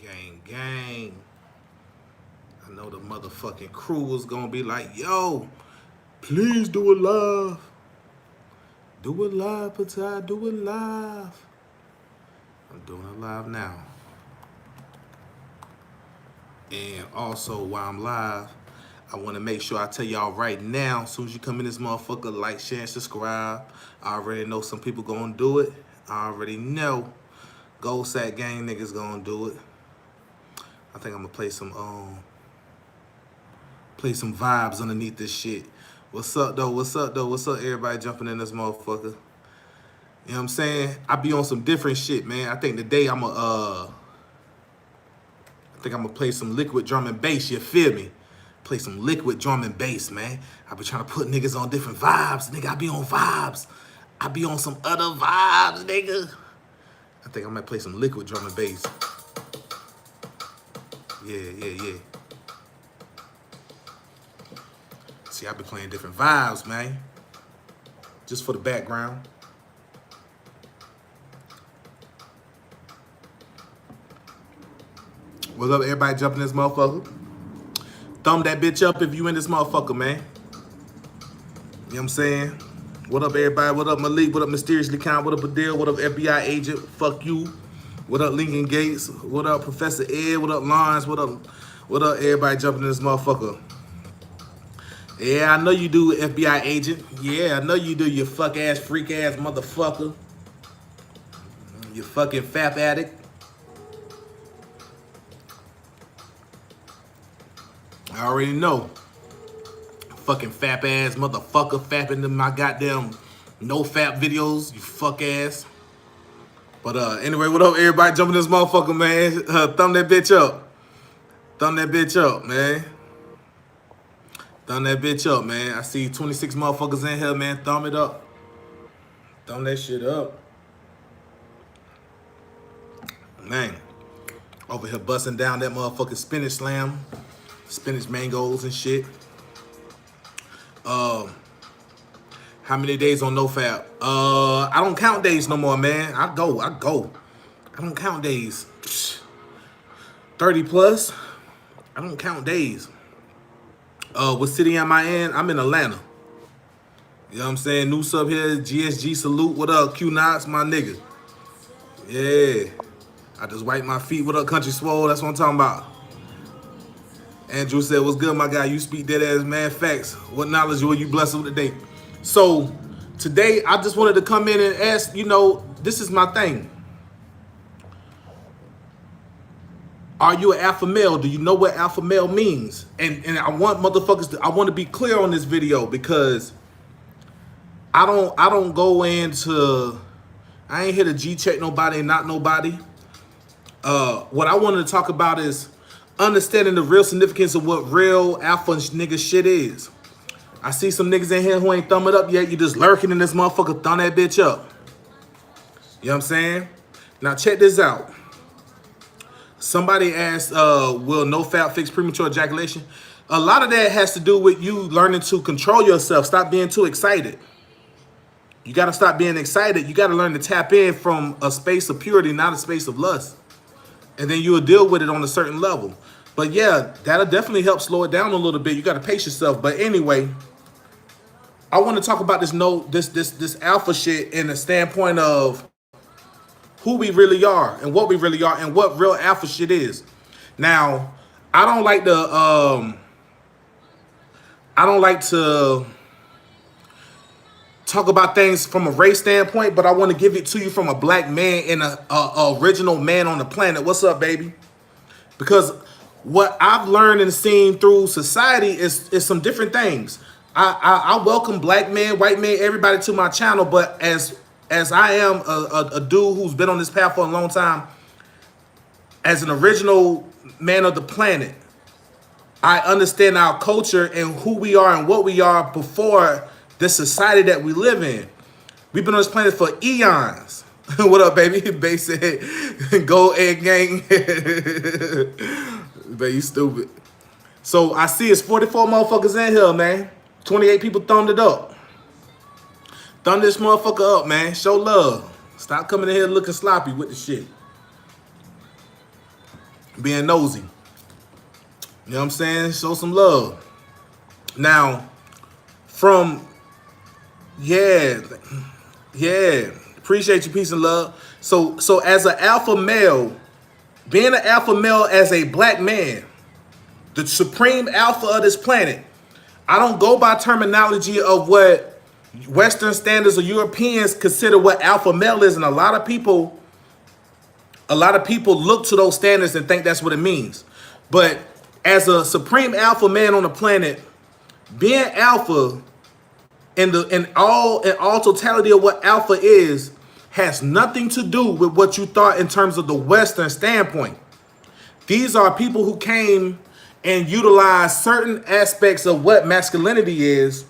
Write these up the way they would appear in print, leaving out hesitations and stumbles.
Gang, gang. I know the motherfucking crew was gonna be like, yo, please do it live. Do it live, Patai, do it live. I'm doing it live now. And also, while I'm live, I want to make sure I tell y'all right now, as soon as you come in this motherfucker, like, share, and subscribe. I already know some people gonna do it. I already know Gold Sack Gang niggas gonna do it. I think I'm gonna play some vibes underneath this shit. What's up though? What's up though? What's up, everybody jumping in this motherfucker? You know what I'm saying? I be on some different shit, man. I think today I'm gonna play some liquid drum and bass, you feel me? Play some liquid drum and bass, man. I be trying to put niggas on different vibes. Nigga, I be on vibes. I be on some other vibes, nigga. I think I might play some liquid drum and bass. Yeah. See, I be playing different vibes, man. Just for the background. What's up, everybody jumping this motherfucker? Thumb that bitch up if you in this motherfucker, man. You know what I'm saying? What up, everybody? What up, Malik? What up, Mysteriously Count? What up, Adele? What up, FBI agent? Fuck you. What up, Lincoln Gates? What up, Professor Ed? What up, Lawrence? What up, everybody jumping in this motherfucker? Yeah, I know you do, FBI agent. Yeah, I know you do, you fuck-ass, freak-ass motherfucker. You fucking fap addict. I already know. Fucking fap ass motherfucker fapping in my goddamn no fap videos, you fuck ass. But anyway, what up, everybody jumping this motherfucker, man? Thumb that bitch up. Thumb that bitch up, man. Thumb that bitch up, man. I see 26 motherfuckers in here, man. Thumb it up. Thumb that shit up. Man. Over here busting down that motherfucking spinach slam. Spinach mangoes and shit. How many days on NoFap? I don't count days no more, man. I go. I don't count days. 30 plus. I don't count days. What city am I in? I'm in Atlanta. You know what I'm saying? New sub here, GSG salute. What up, Q Knots, my nigga? Yeah. I just wiped my feet. What up, Country Swole? That's what I'm talking about. Andrew said, what's good, my guy? You speak dead ass mad facts. What knowledge will you bless with today? So, today, I just wanted to come in and ask, you know, this is my thing. Are you an alpha male? Do you know what alpha male means? And I want motherfuckers to, I want to be clear on this video because I don't go into, I ain't here to G-check nobody and not nobody. What I wanted to talk about is understanding the real significance of what real alpha nigga shit is. I see some niggas in here who ain't thumb it up yet. You just lurking in this motherfucker, thumb that bitch up. You know what I'm saying? Now check this out. Somebody asked, will NoFap fix premature ejaculation? A lot of that has to do with you learning to control yourself. Stop being too excited. You got to stop being excited. You got to learn to tap in from a space of purity, not a space of lust. And then you'll deal with it on a certain level. But yeah, that'll definitely help slow it down a little bit. You got to pace yourself. But anyway, I want to talk about this alpha shit in the standpoint of who we really are and what we really are and what real alpha shit is. Now, I don't like to talk about things from a race standpoint, but I want to give it to you from a black man and a original man on the planet. What's up, baby? Because what I've learned and seen through society is some different things. I welcome black men, white men, everybody to my channel, but as I am a dude who's been on this path for a long time, as an original man of the planet, I understand our culture and who we are and what we are before the society that we live in. We've been on this planet for eons. What up, baby? Bay said, Gold Egg Gang. But you stupid. So I see it's 44 motherfuckers in here, man. 28 people thumbed it up. Thumb this motherfucker up, man. Show love. Stop coming in here looking sloppy with the shit. being nosy. You know what I'm saying? Show some love. Now, from yeah, yeah, appreciate you, peace and love. So as an alpha male, being an alpha male as a black man, the supreme alpha of this planet, I don't go by terminology of what Western standards or Europeans consider what alpha male is, and a lot of people look to those standards and think that's what it means. But as a supreme alpha man on the planet, being alpha in all totality of what alpha is has nothing to do with what you thought in terms of the Western standpoint. These are people who came and utilized certain aspects of what masculinity is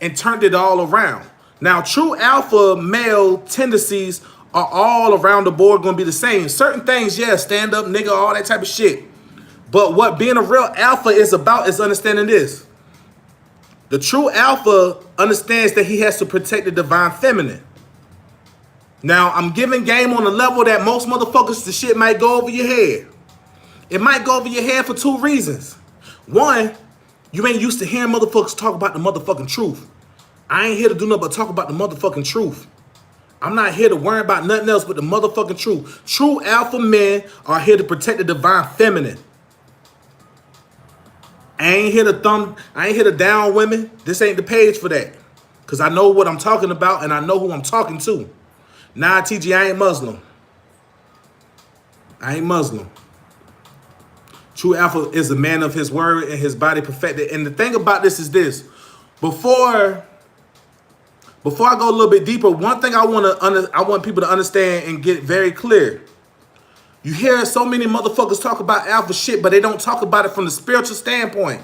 and turned it all around. Now, true alpha male tendencies are all around the board going to be the same. Certain things, yeah, stand up, nigga, all that type of shit. But what being a real alpha is about is understanding this. The true alpha understands that he has to protect the divine feminine. Now, I'm giving game on the level that most motherfuckers, the shit might go over your head. It might go over your head for two reasons. One, you ain't used to hearing motherfuckers talk about the motherfucking truth. I ain't here to do nothing but talk about the motherfucking truth. I'm not here to worry about nothing else but the motherfucking truth. True alpha men are here to protect the divine feminine. I ain't here to down women. This ain't the page for that. Because I know what I'm talking about and I know who I'm talking to. Nah, TG, I ain't Muslim. I ain't Muslim. True alpha is a man of his word and his body perfected. And the thing about this is this. Before I go a little bit deeper, one thing I want people to understand and get very clear. You hear so many motherfuckers talk about alpha shit, but they don't talk about it from the spiritual standpoint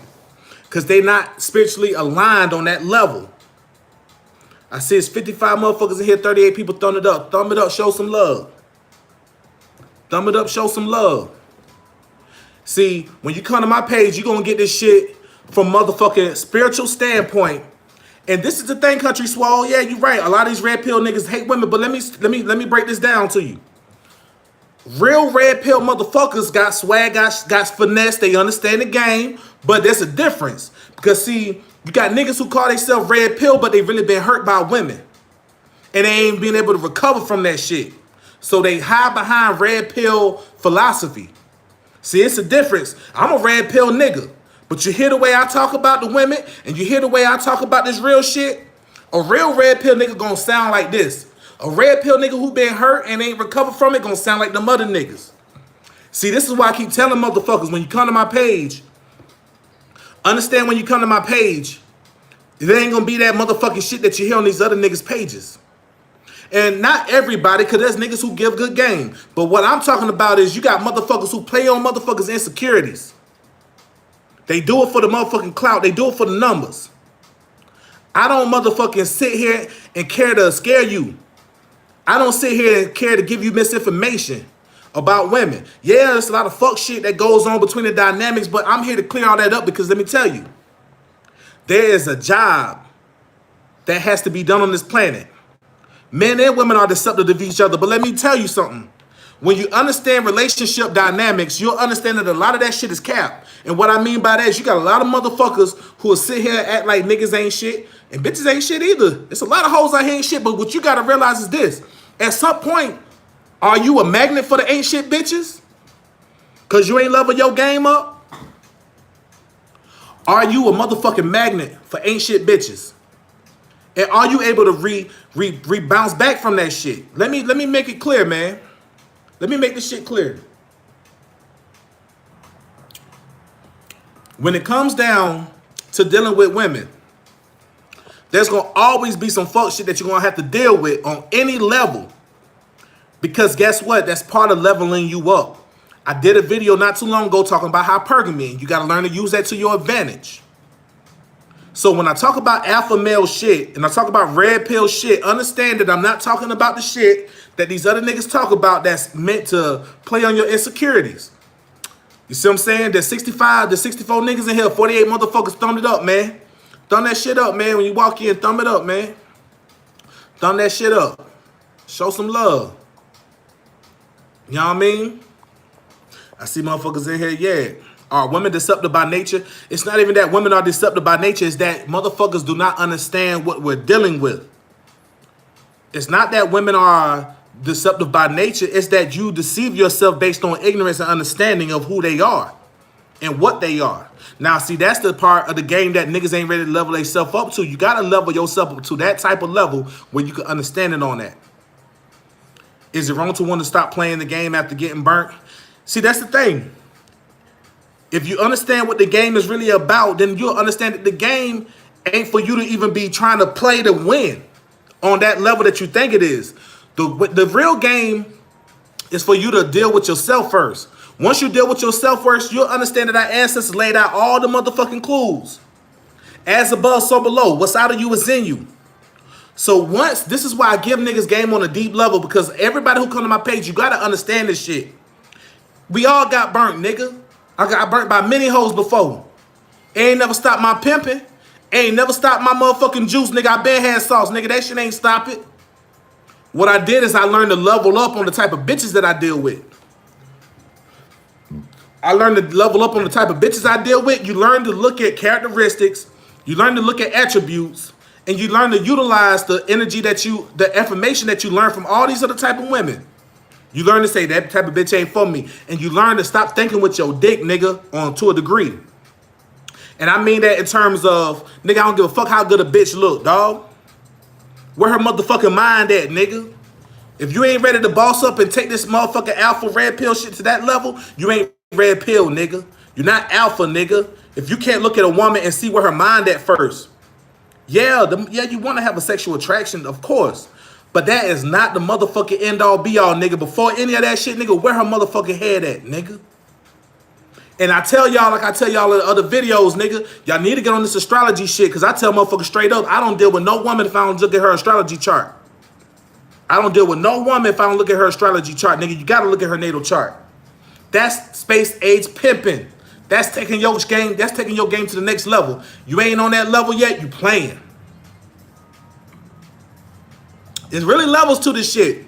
because they not spiritually aligned on that level. I see it's 55 motherfuckers in here, 38 people. Thumb it up. Thumb it up. Show some love. Thumb it up. Show some love. See, when you come to my page, you're going to get this shit from motherfucking spiritual standpoint. And this is the thing, Country Swole. Yeah, you're right. A lot of these red pill niggas hate women, but let me break this down to you. Real red pill motherfuckers got swag, got finesse. They understand the game, but there's a difference. Because see, you got niggas who call themselves red pill, but they really been hurt by women. And they ain't been able to recover from that shit. So they hide behind red pill philosophy. See, it's a difference. I'm a red pill nigga. But you hear the way I talk about the women, and you hear the way I talk about this real shit, a real red pill nigga gonna sound like this. A red pill nigga who been hurt and ain't recovered from it gonna sound like them other niggas. See, this is why I keep telling motherfuckers, when you come to my page, understand when you come to my page, there ain't gonna be that motherfucking shit that you hear on these other niggas' pages. And not everybody, because there's niggas who give good game. But what I'm talking about is you got motherfuckers who play on motherfuckers' insecurities. They do it for the motherfucking clout. They do it for the numbers. I don't motherfucking sit here and care to scare you. I don't sit here and care to give you misinformation about women. Yeah, there's a lot of fuck shit that goes on between the dynamics, but I'm here to clear all that up because let me tell you, there is a job that has to be done on this planet. Men and women are deceptive of each other, but let me tell you something. When you understand relationship dynamics, you'll understand that a lot of that shit is cap. And what I mean by that is you got a lot of motherfuckers who will sit here and act like niggas ain't shit, and bitches ain't shit either. It's a lot of hoes out here ain't shit, but what you got to realize is this. At some point, are you a magnet for the ain't shit bitches? Because you ain't level your game up? Are you a motherfucking magnet for ain't shit bitches? And are you able to bounce back from that shit? Let me make it clear, man. Let me make this shit clear. When it comes down to dealing with women, there's going to always be some fuck shit that you're going to have to deal with on any level. Because guess what? That's part of leveling you up. I did a video not too long ago talking about hypergamy. You got to learn to use that to your advantage. So when I talk about alpha male shit and I talk about red pill shit, understand that I'm not talking about the shit that these other niggas talk about that's meant to play on your insecurities. You see what I'm saying? There's 64 niggas in here, 48 motherfuckers. Thumb it up, man. Thumb that shit up, man. When you walk in, thumb it up, man. Thumb that shit up. Show some love. You know what I mean? I see motherfuckers in here, yeah. Are women deceptive by nature? It's not even that women are deceptive by nature. It's that motherfuckers do not understand what we're dealing with. It's not that women are deceptive by nature. It's that you deceive yourself based on ignorance and understanding of who they are and what they are. Now, see, that's the part of the game that niggas ain't ready to level themselves up to. You got to level yourself up to that type of level where you can understand it on that. Is it wrong to want to stop playing the game after getting burnt? See, that's the thing. If you understand what the game is really about, then you'll understand that the game ain't for you to even be trying to play to win on that level that you think it is. The real game is for you to deal with yourself first. Once you deal with yourself first, you'll understand that our ancestors laid out all the motherfucking clues. As above, so below. What's out of you is in you. So this is why I give niggas game on a deep level, because everybody who come to my page, you gotta understand this shit. We all got burnt, nigga. I got burnt by many hoes before. Ain't never stopped my pimping. Ain't never stopped my motherfucking juice, nigga. I been had sauce, nigga. That shit ain't stop it. What I did is I learned to level up on the type of bitches that I deal with. I learned to level up on the type of bitches I deal with. You learn to look at characteristics. You learn to look at attributes. And you learn to utilize the energy the information that you learn from all these other type of women. You learn to say that type of bitch ain't for me. And you learn to stop thinking with your dick, nigga, to a degree. And I mean that in terms of, nigga, I don't give a fuck how good a bitch look, dog. Where her motherfucking mind at, nigga? If you ain't ready to boss up and take this motherfucking alpha red pill shit to that level, you ain't red pill, nigga. You're not alpha, nigga. If you can't look at a woman and see where her mind at first. Yeah, you want to have a sexual attraction, of course. But that is not the motherfucking end all be all, nigga. Before any of that shit, nigga, where her motherfucking head at, nigga? And I tell y'all, like I tell y'all in other videos, nigga, y'all need to get on this astrology shit, because I tell motherfuckers straight up, I don't deal with no woman if I don't look at her astrology chart. I don't deal with no woman if I don't look at her astrology chart, nigga. You gotta look at her natal chart. That's space age pimping. That's taking your game to the next level. You ain't on that level yet, you playing. There's really levels to this shit.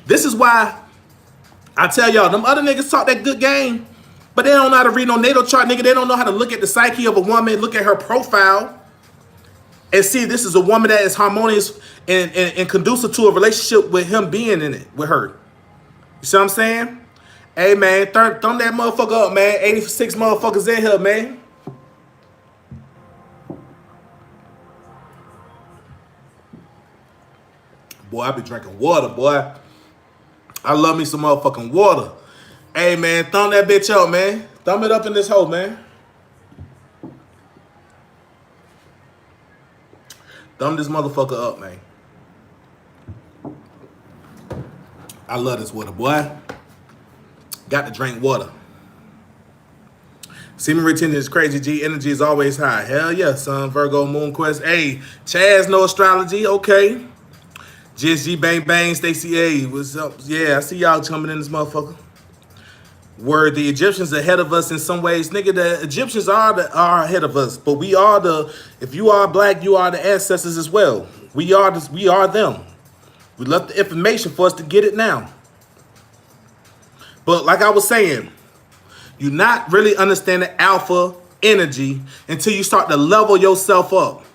This is why I tell y'all, them other niggas talk that good game, but they don't know how to read no natal chart, nigga. They don't know how to look at the psyche of a woman, look at her profile, and see this is a woman that is harmonious and conducive to a relationship with him being in it, with her. You see what I'm saying? Hey, man, thumb that motherfucker up, man. 86 motherfuckers in here, man. Boy, I be drinking water, boy. I love me some motherfucking water. Hey, man, thumb that bitch up, man. Thumb it up in this hole, man. Thumb this motherfucker up, man. I love this water, boy. Got to drink water. Semen retention is crazy, G. Energy is always high. Hell yeah, son. Virgo, Moon Quest. Hey, Chaz, no astrology. Okay. GSG, Bang Bang, Stacy A. What's up? Yeah, I see y'all coming in this motherfucker. Were the Egyptians ahead of us in some ways? Nigga, the Egyptians are ahead of us. But we are if you are black, you are the ancestors as well. We are them. We left the information for us to get it now. But like I was saying, you're not really understanding alpha energy until you start to level yourself up.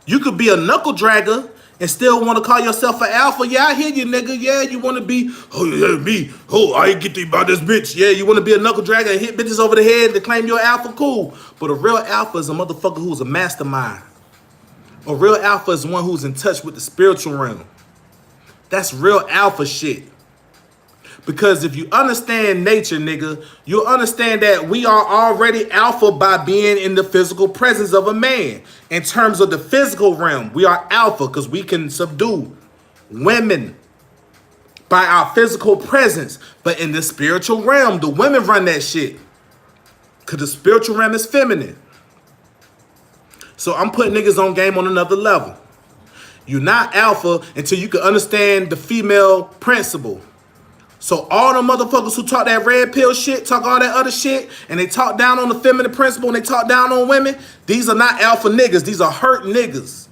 You could be a knuckle dragger and still want to call yourself an alpha. Yeah, I hear you, nigga. Yeah, you want to be, oh, yeah, me. Oh, I ain't get to about this bitch. Yeah, you want to be a knuckle dragger and hit bitches over the head to claim you're alpha? Cool. But a real alpha is a motherfucker who's a mastermind. A real alpha is one who's in touch with the spiritual realm. That's real alpha shit. Because if you understand nature, nigga, you'll understand that we are already alpha by being in the physical presence of a man. In terms of the physical realm, we are alpha because we can subdue women by our physical presence. But in the spiritual realm, the women run that shit. Because the spiritual realm is feminine. So I'm putting niggas on game on another level. You're not alpha until you can understand the female principle. So all the motherfuckers who talk that red pill shit, talk all that other shit, and they talk down on the feminine principle and they talk down on women, these are not alpha niggas. These are hurt niggas.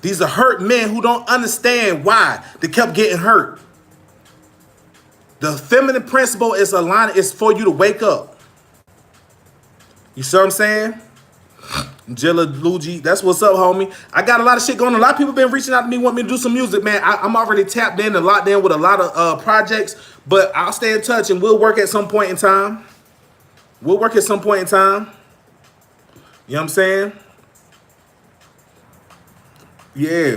These are hurt men who don't understand why they kept getting hurt. The feminine principle is for you to wake up. You see what I'm saying? Jilla Luigi, that's what's up, homie. I got a lot of shit going on. A lot of people been reaching out to me, want me to do some music, man. I'm already tapped in and locked in with a lot of projects, but I'll stay in touch and we'll work at some point in time. We'll work at some point in time. You know what I'm saying? Yeah.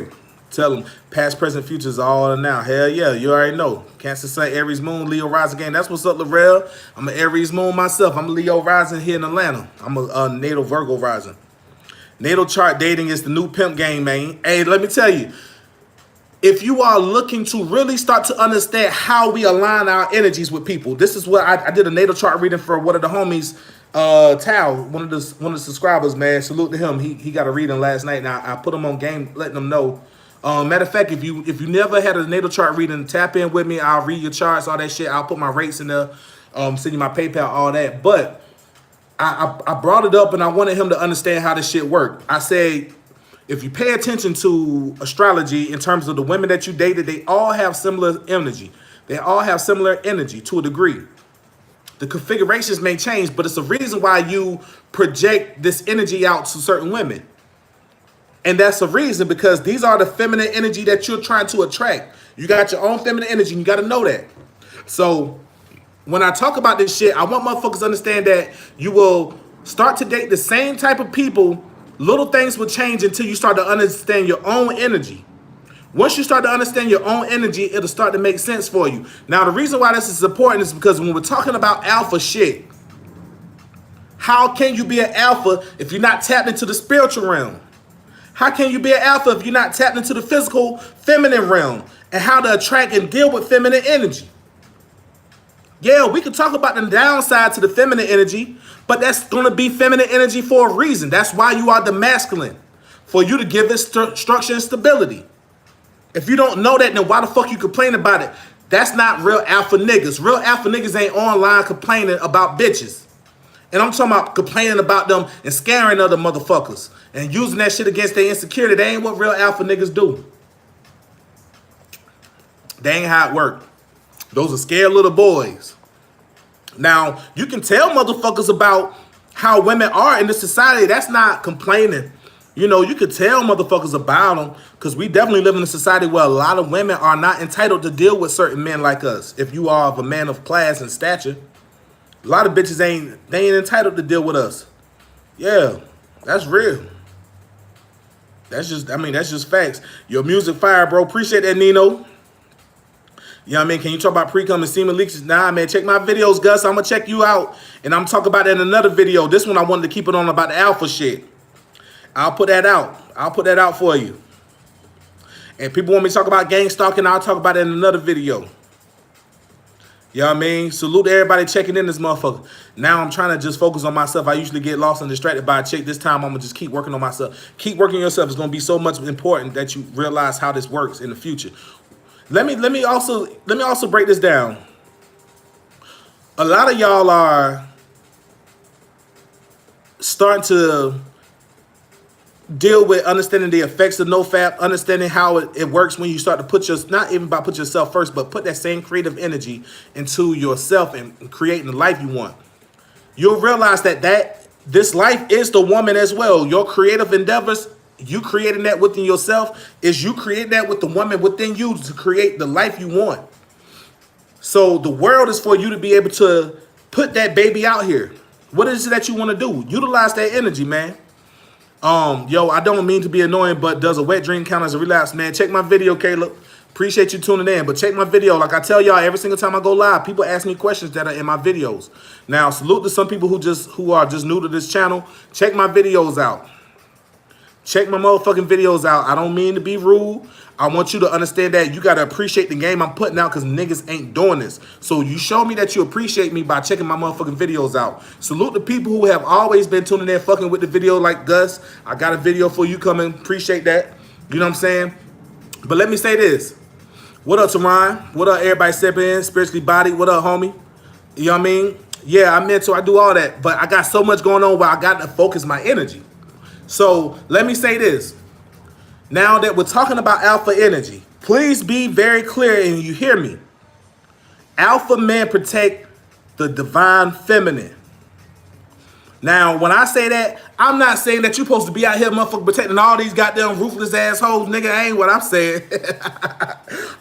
Tell them past, present, future is all now. Hell yeah, you already know. Cancer, Sun, Aries, Moon, Leo, rising again. That's what's up, Larell. I'm an Aries Moon myself. I'm a Leo rising here in Atlanta. I'm a natal Virgo rising. Natal chart dating is the new pimp game, man. Hey, let me tell you, if you are looking to really start to understand how we align our energies with people, this is what I did a natal chart reading for one of the homies, Tao, one of the subscribers, man. Salute to him. He got a reading last night. Now I put him on game, letting him know. Matter of fact, if you never had a natal chart reading, tap in with me. I'll read your charts, all that shit. I'll put my rates in there, send you my PayPal, all that. But I brought it up and I wanted him to understand how this shit worked. I said, if you pay attention to astrology in terms of the women that you dated, they all have similar energy. They all have similar energy to a degree. The configurations may change, but it's a reason why you project this energy out to certain women. And that's a reason, because these are the feminine energy that you're trying to attract. You got your own feminine energy, and you got to know that. So when I talk about this shit, I want motherfuckers to understand that you will start to date the same type of people. Little things will change until you start to understand your own energy. Once you start to understand your own energy, it'll start to make sense for you. Now, the reason why this is important is because when we're talking about alpha shit, how can you be an alpha if you're not tapped into the spiritual realm? How can you be an alpha if you're not tapped into the physical feminine realm and how to attract and deal with feminine energy? Yeah, we can talk about the downside to the feminine energy, but that's going to be feminine energy for a reason. That's why you are the masculine, for you to give it structure and stability. If you don't know that, then why the fuck you complain about it? That's not real alpha niggas. Real alpha niggas ain't online complaining about bitches. And I'm talking about complaining about them and scaring other motherfuckers and using that shit against their insecurity. They ain't what real alpha niggas do. They ain't how it work. Those are scared little boys. Now, you can tell motherfuckers about how women are in this society. That's not complaining. You know, you could tell motherfuckers about them, because we definitely live in a society where a lot of women are not entitled to deal with certain men like us. If you are of a man of class and stature, a lot of bitches ain't entitled to deal with us. Yeah, that's real. That's just facts. Your music fire, bro. Appreciate that, Nino. You know what I mean? Can you talk about pre-cum and semen leaks? Nah, man. Check my videos, Gus. I'm going to check you out. And I'm talking about that in another video. This one I wanted to keep it on about the alpha shit. I'll put that out. I'll put that out for you. And people want me to talk about gang stalking. I'll talk about it in another video. You know what I mean? Salute to everybody checking in this motherfucker. Now I'm trying to just focus on myself. I usually get lost and distracted by a chick. This time I'm going to just keep working on myself. Keep working yourself. It's going to be so much important that you realize how this works in the future. Let me also break this down. A lot of y'all are starting to deal with understanding the effects of NoFap, understanding how it works when you start to put not even about put yourself first, but put that same creative energy into yourself and creating the life you want. You'll realize that this life is the woman as well. Your creative endeavors, you creating that within yourself, is you creating that with the woman within you to create the life you want. So the world is for you to be able to put that baby out here. What is it that you want to do? Utilize that energy, man. Yo, I don't mean to be annoying, but does a wet dream count as a relapse, man? Check my video, Caleb. Appreciate you tuning in, but check my video. Like I tell y'all every single time I go live, people ask me questions that are in my videos. Now, salute to some people who are just new to this channel. Check my videos out. Check my motherfucking videos out. I don't mean to be rude. I want you to understand that you got to appreciate the game I'm putting out, because niggas ain't doing this. So you show me that you appreciate me by checking my motherfucking videos out. Salute the people who have always been tuning in fucking with the video like Gus. I got a video for you coming. Appreciate that. You know what I'm saying? But let me say this. What up, Teron? What up, everybody stepping in? Spiritually Body. What up, homie? You know what I mean? Yeah, I'm mental. I do all that. But I got so much going on where I got to focus my energy. So let me say this. Now that we're talking about alpha energy, please be very clear and you hear me. Alpha men protect the divine feminine. Now, when I say that, I'm not saying that you're supposed to be out here motherfucking protecting all these goddamn ruthless assholes, nigga. That ain't what I'm saying.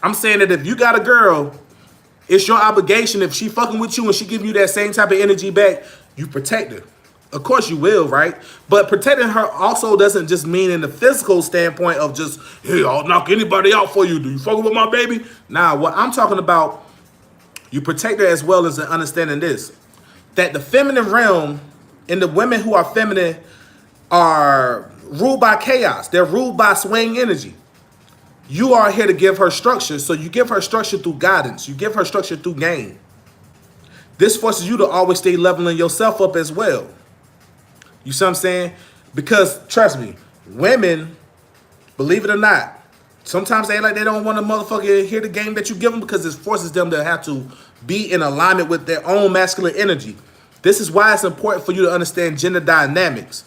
I'm saying that if you got a girl, it's your obligation, if she fucking with you and she giving you that same type of energy back, you protect her. Of course you will, right? But protecting her also doesn't just mean in the physical standpoint of just, hey, I'll knock anybody out for you. Do you fucking with my baby? Nah, what I'm talking about, you protect her as well as understanding this, that the feminine realm and the women who are feminine are ruled by chaos. They're ruled by swaying energy. You are here to give her structure, so you give her structure through guidance. You give her structure through game. This forces you to always stay leveling yourself up as well. You see what I'm saying? Because, trust me, women, believe it or not, sometimes they act like they don't want to motherfucker hear the game that you give them because it forces them to have to be in alignment with their own masculine energy. This is why it's important for you to understand gender dynamics.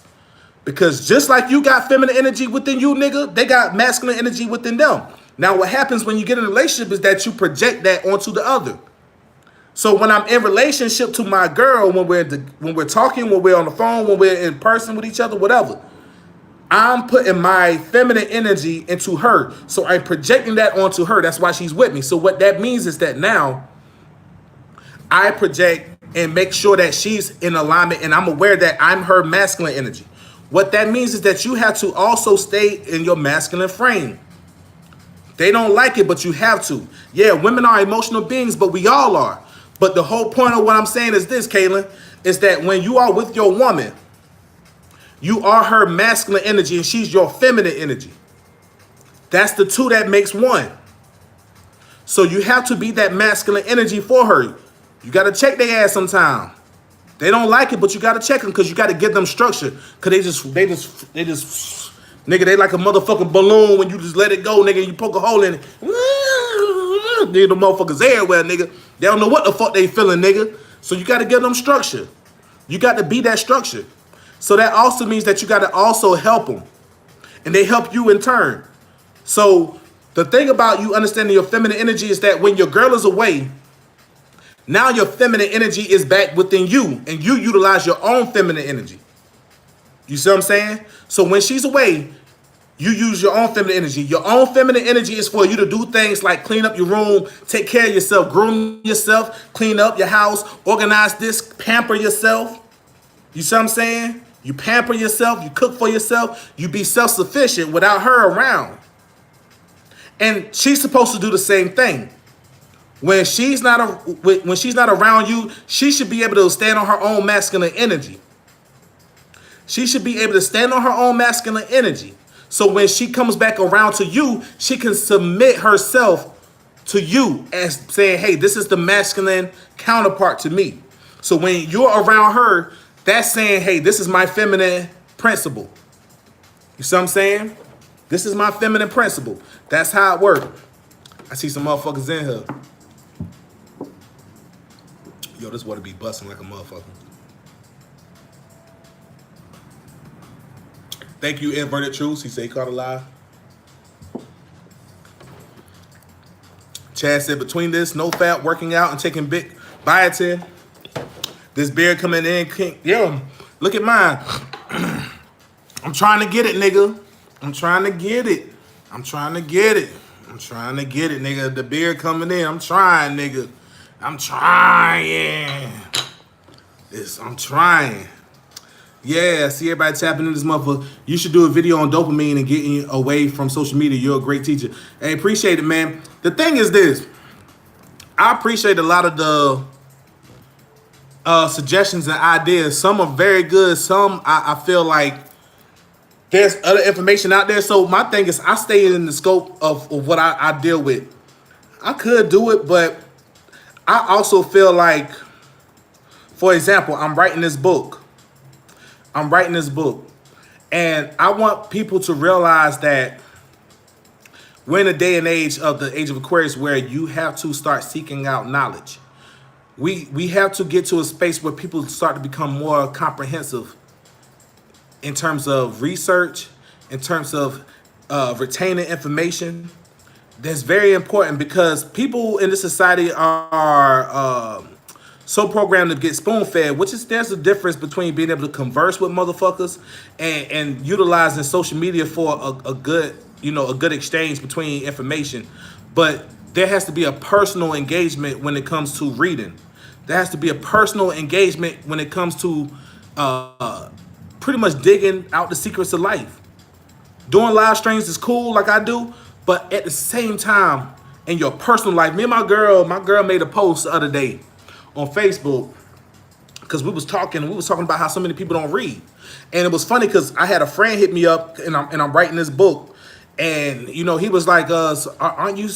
Because just like you got feminine energy within you, nigga, they got masculine energy within them. Now, what happens when you get in a relationship is that you project that onto the other. So when I'm in relationship to my girl, when we're talking, when we're on the phone, when we're in person with each other, whatever, I'm putting my feminine energy into her. So I'm projecting that onto her. That's why she's with me. So what that means is that now I project and make sure that she's in alignment and I'm aware that I'm her masculine energy. What that means is that you have to also stay in your masculine frame. They don't like it, but you have to. Yeah, women are emotional beings, but we all are. But the whole point of what I'm saying is this, Kaylin, is that when you are with your woman, you are her masculine energy and she's your feminine energy. That's the two that makes one. So you have to be that masculine energy for her. You got to check their ass sometime. They don't like it, but you got to check them because you got to give them structure. Because they just, nigga, they like a motherfucking balloon when you just let it go, nigga, you poke a hole in it. Nigga, the motherfuckers everywhere, nigga. They don't know what the fuck they feeling, nigga. So you got to give them structure. You got to be that structure. So that also means that you got to also help them. And they help you in turn. So the thing about you understanding your feminine energy is that when your girl is away, now your feminine energy is back within you, and you utilize your own feminine energy. You see what I'm saying? So when she's away, you use your own feminine energy. Your own feminine energy is for you to do things like clean up your room, take care of yourself, groom yourself, clean up your house, organize this, pamper yourself. You see what I'm saying? You pamper yourself, you cook for yourself, you be self-sufficient without her around. And she's supposed to do the same thing. When she's not around you, she should be able to stand on her own masculine energy. She should be able to stand on her own masculine energy. So when she comes back around to you, she can submit herself to you as saying, hey, this is the masculine counterpart to me. So when you're around her, that's saying, hey, this is my feminine principle. You see what I'm saying? This is my feminine principle. That's how it works. I see some motherfuckers in here. Yo, this water be busting like a motherfucker. Thank you, Inverted Truths. He said he caught a lie. Chad said, between this, no fat, working out, and taking big biotin, this beard coming in, yo, look at mine. I'm trying to get it, nigga. I'm trying to get it. I'm trying to get it. I'm trying to get it, nigga. The beard coming in. I'm trying, nigga. I'm trying. I'm trying. Yeah, see everybody tapping in this motherfucker. You should do a video on dopamine and getting you away from social media. You're a great teacher. Hey, appreciate it, man. The thing is this. I appreciate a lot of the suggestions and ideas. Some are very good. Some I feel like there's other information out there. So my thing is I stay in the scope of what I deal with. I could do it, but I also feel like, for example, I'm writing this book. And I want people to realize that we're in a day and age of the age of Aquarius where you have to start seeking out knowledge. We have to get to a space where people start to become more comprehensive in terms of research, in terms of retaining information. That's very important because people in this society are so programmed to get spoon fed, which is there's a difference between being able to converse with motherfuckers and utilizing social media for a good, a good exchange between information. But there has to be a personal engagement when it comes to reading. There has to be a personal engagement when it comes to pretty much digging out the secrets of life. Doing live streams is cool like I do, but at the same time, in your personal life, me and my girl made a post the other day on Facebook because we was talking about how so many people don't read. And it was funny because I had a friend hit me up and I'm writing this book. And he was like, aren't you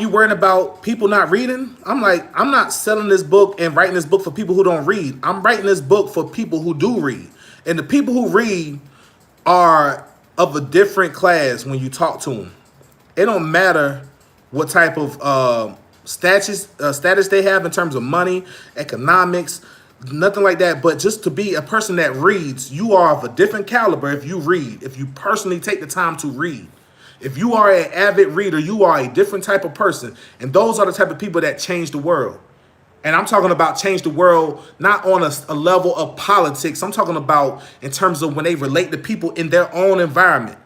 worried about people not reading? I'm like, I'm not selling this book and writing this book for people who don't read. I'm writing this book for people who do read. And the people who read are of a different class when you talk to them. It don't matter what type of status they have in terms of money, economics, nothing like that. But just to be a person that reads, you are of a different caliber if you read, if you personally take the time to read. If you are an avid reader, you are a different type of person. And those are the type of people that change the world. And I'm talking about change the world, not on a level of politics. I'm talking about in terms of when they relate to people in their own environment.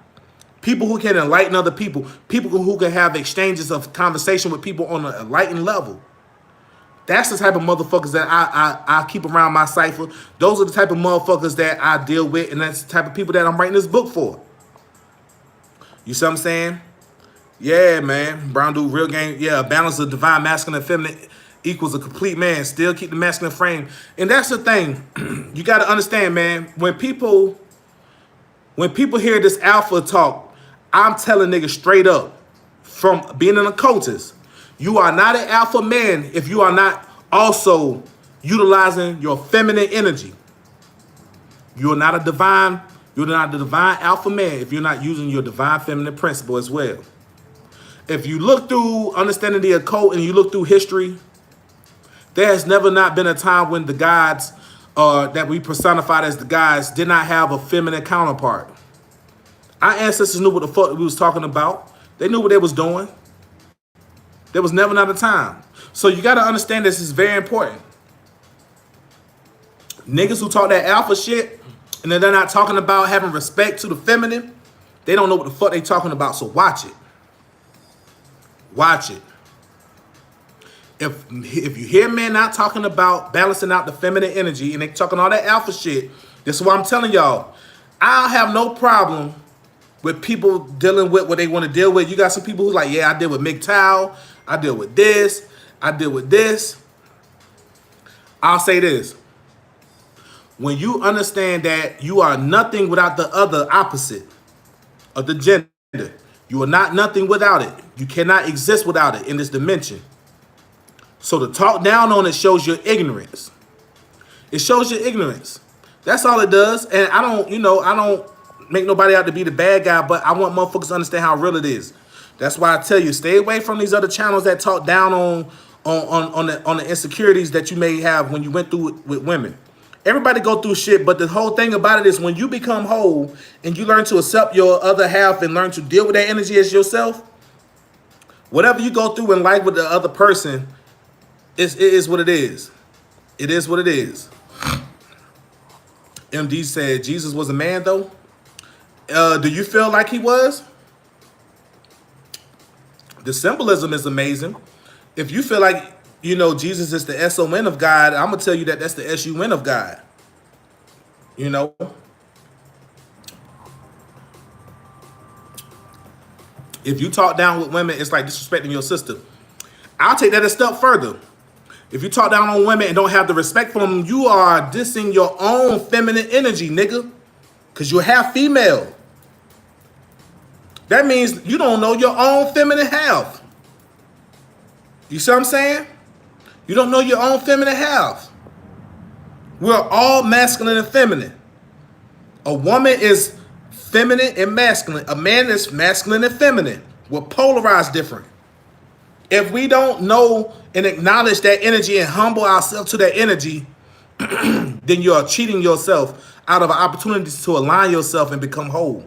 People who can enlighten other people. People who can have exchanges of conversation with people on an enlightened level. That's the type of motherfuckers that I keep around my cipher. Those are the type of motherfuckers that I deal with. And that's the type of people that I'm writing this book for. You see what I'm saying? Yeah, man. Brown dude, real game. Yeah, balance of divine masculine and feminine equals a complete man. Still keep the masculine frame. And that's the thing. You got to understand, man. When people hear this alpha talk, I'm telling niggas straight up from being an occultist, you are not an alpha man if you are not also utilizing your feminine energy. You're not the divine alpha man if you're not using your divine feminine principle as well. If you look through understanding the occult and you look through history, there has never not been a time when the gods that we personified as the gods did not have a feminine counterpart. Our ancestors knew what the fuck we was talking about. They knew what they was doing. There was never not a time. So you got to understand this is very important. Niggas who talk that alpha shit and then they're not talking about having respect to the feminine, they don't know what the fuck they talking about. So watch it. Watch it. If you hear men not talking about balancing out the feminine energy and they talking all that alpha shit, this is what I'm telling y'all. I have no problem with people dealing with what they want to deal with. You got some people who's like, yeah, I deal with MGTOW. I deal with this. I deal with this. I'll say this. When you understand that you are nothing without the other opposite of the gender, you are not nothing without it. You cannot exist without it in this dimension. So to talk down on it shows your ignorance. It shows your ignorance. That's all it does. And I don't make nobody out to be the bad guy, but I want motherfuckers to understand how real it is. That's why I tell you, stay away from these other channels that talk down on the insecurities that you may have when you went through it with women. Everybody go through shit, but the whole thing about it is when you become whole and you learn to accept your other half and learn to deal with that energy as yourself, whatever you go through in life with the other person, it is what it is. It is what it is. MD said Jesus was a man, though. Do you feel like he was? The symbolism is amazing. If you feel like, Jesus is the S-O-N of God, I'm going to tell you that that's the S-U-N of God. If you talk down with women, it's like disrespecting your sister. I'll take that a step further. If you talk down on women and don't have the respect for them, you are dissing your own feminine energy, nigga. Because you're half female. That means you don't know your own feminine half. You see what I'm saying? You don't know your own feminine half. We're all masculine and feminine. A woman is feminine and masculine. A man is masculine and feminine. We're polarized different. If we don't know and acknowledge that energy and humble ourselves to that energy, then you are cheating yourself out of opportunities to align yourself and become whole.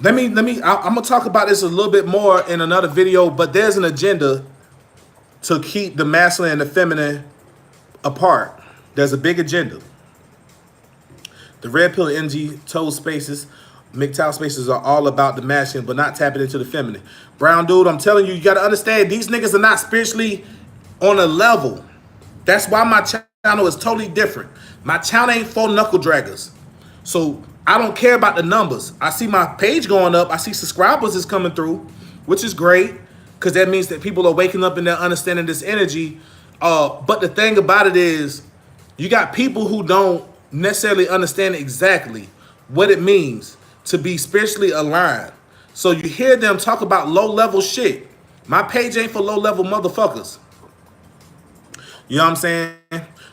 I'm gonna talk about this a little bit more in another video, but there's an agenda to keep the masculine and the feminine apart. There's a big agenda. The red pill energy, toe spaces, MGTOW spaces are all about the masculine, but not tapping into the feminine. Brown dude, I'm telling you, you gotta understand, these niggas are not spiritually on a level. That's why my channel is totally different. My channel ain't for knuckle draggers. So I don't care about the numbers. I see my page going up. I see subscribers is coming through, which is great, because that means that people are waking up and they're understanding this energy. But the thing about it is, you got people who don't necessarily understand exactly what it means to be spiritually aligned. So you hear them talk about low-level shit. My page ain't for low-level motherfuckers. You know what I'm saying?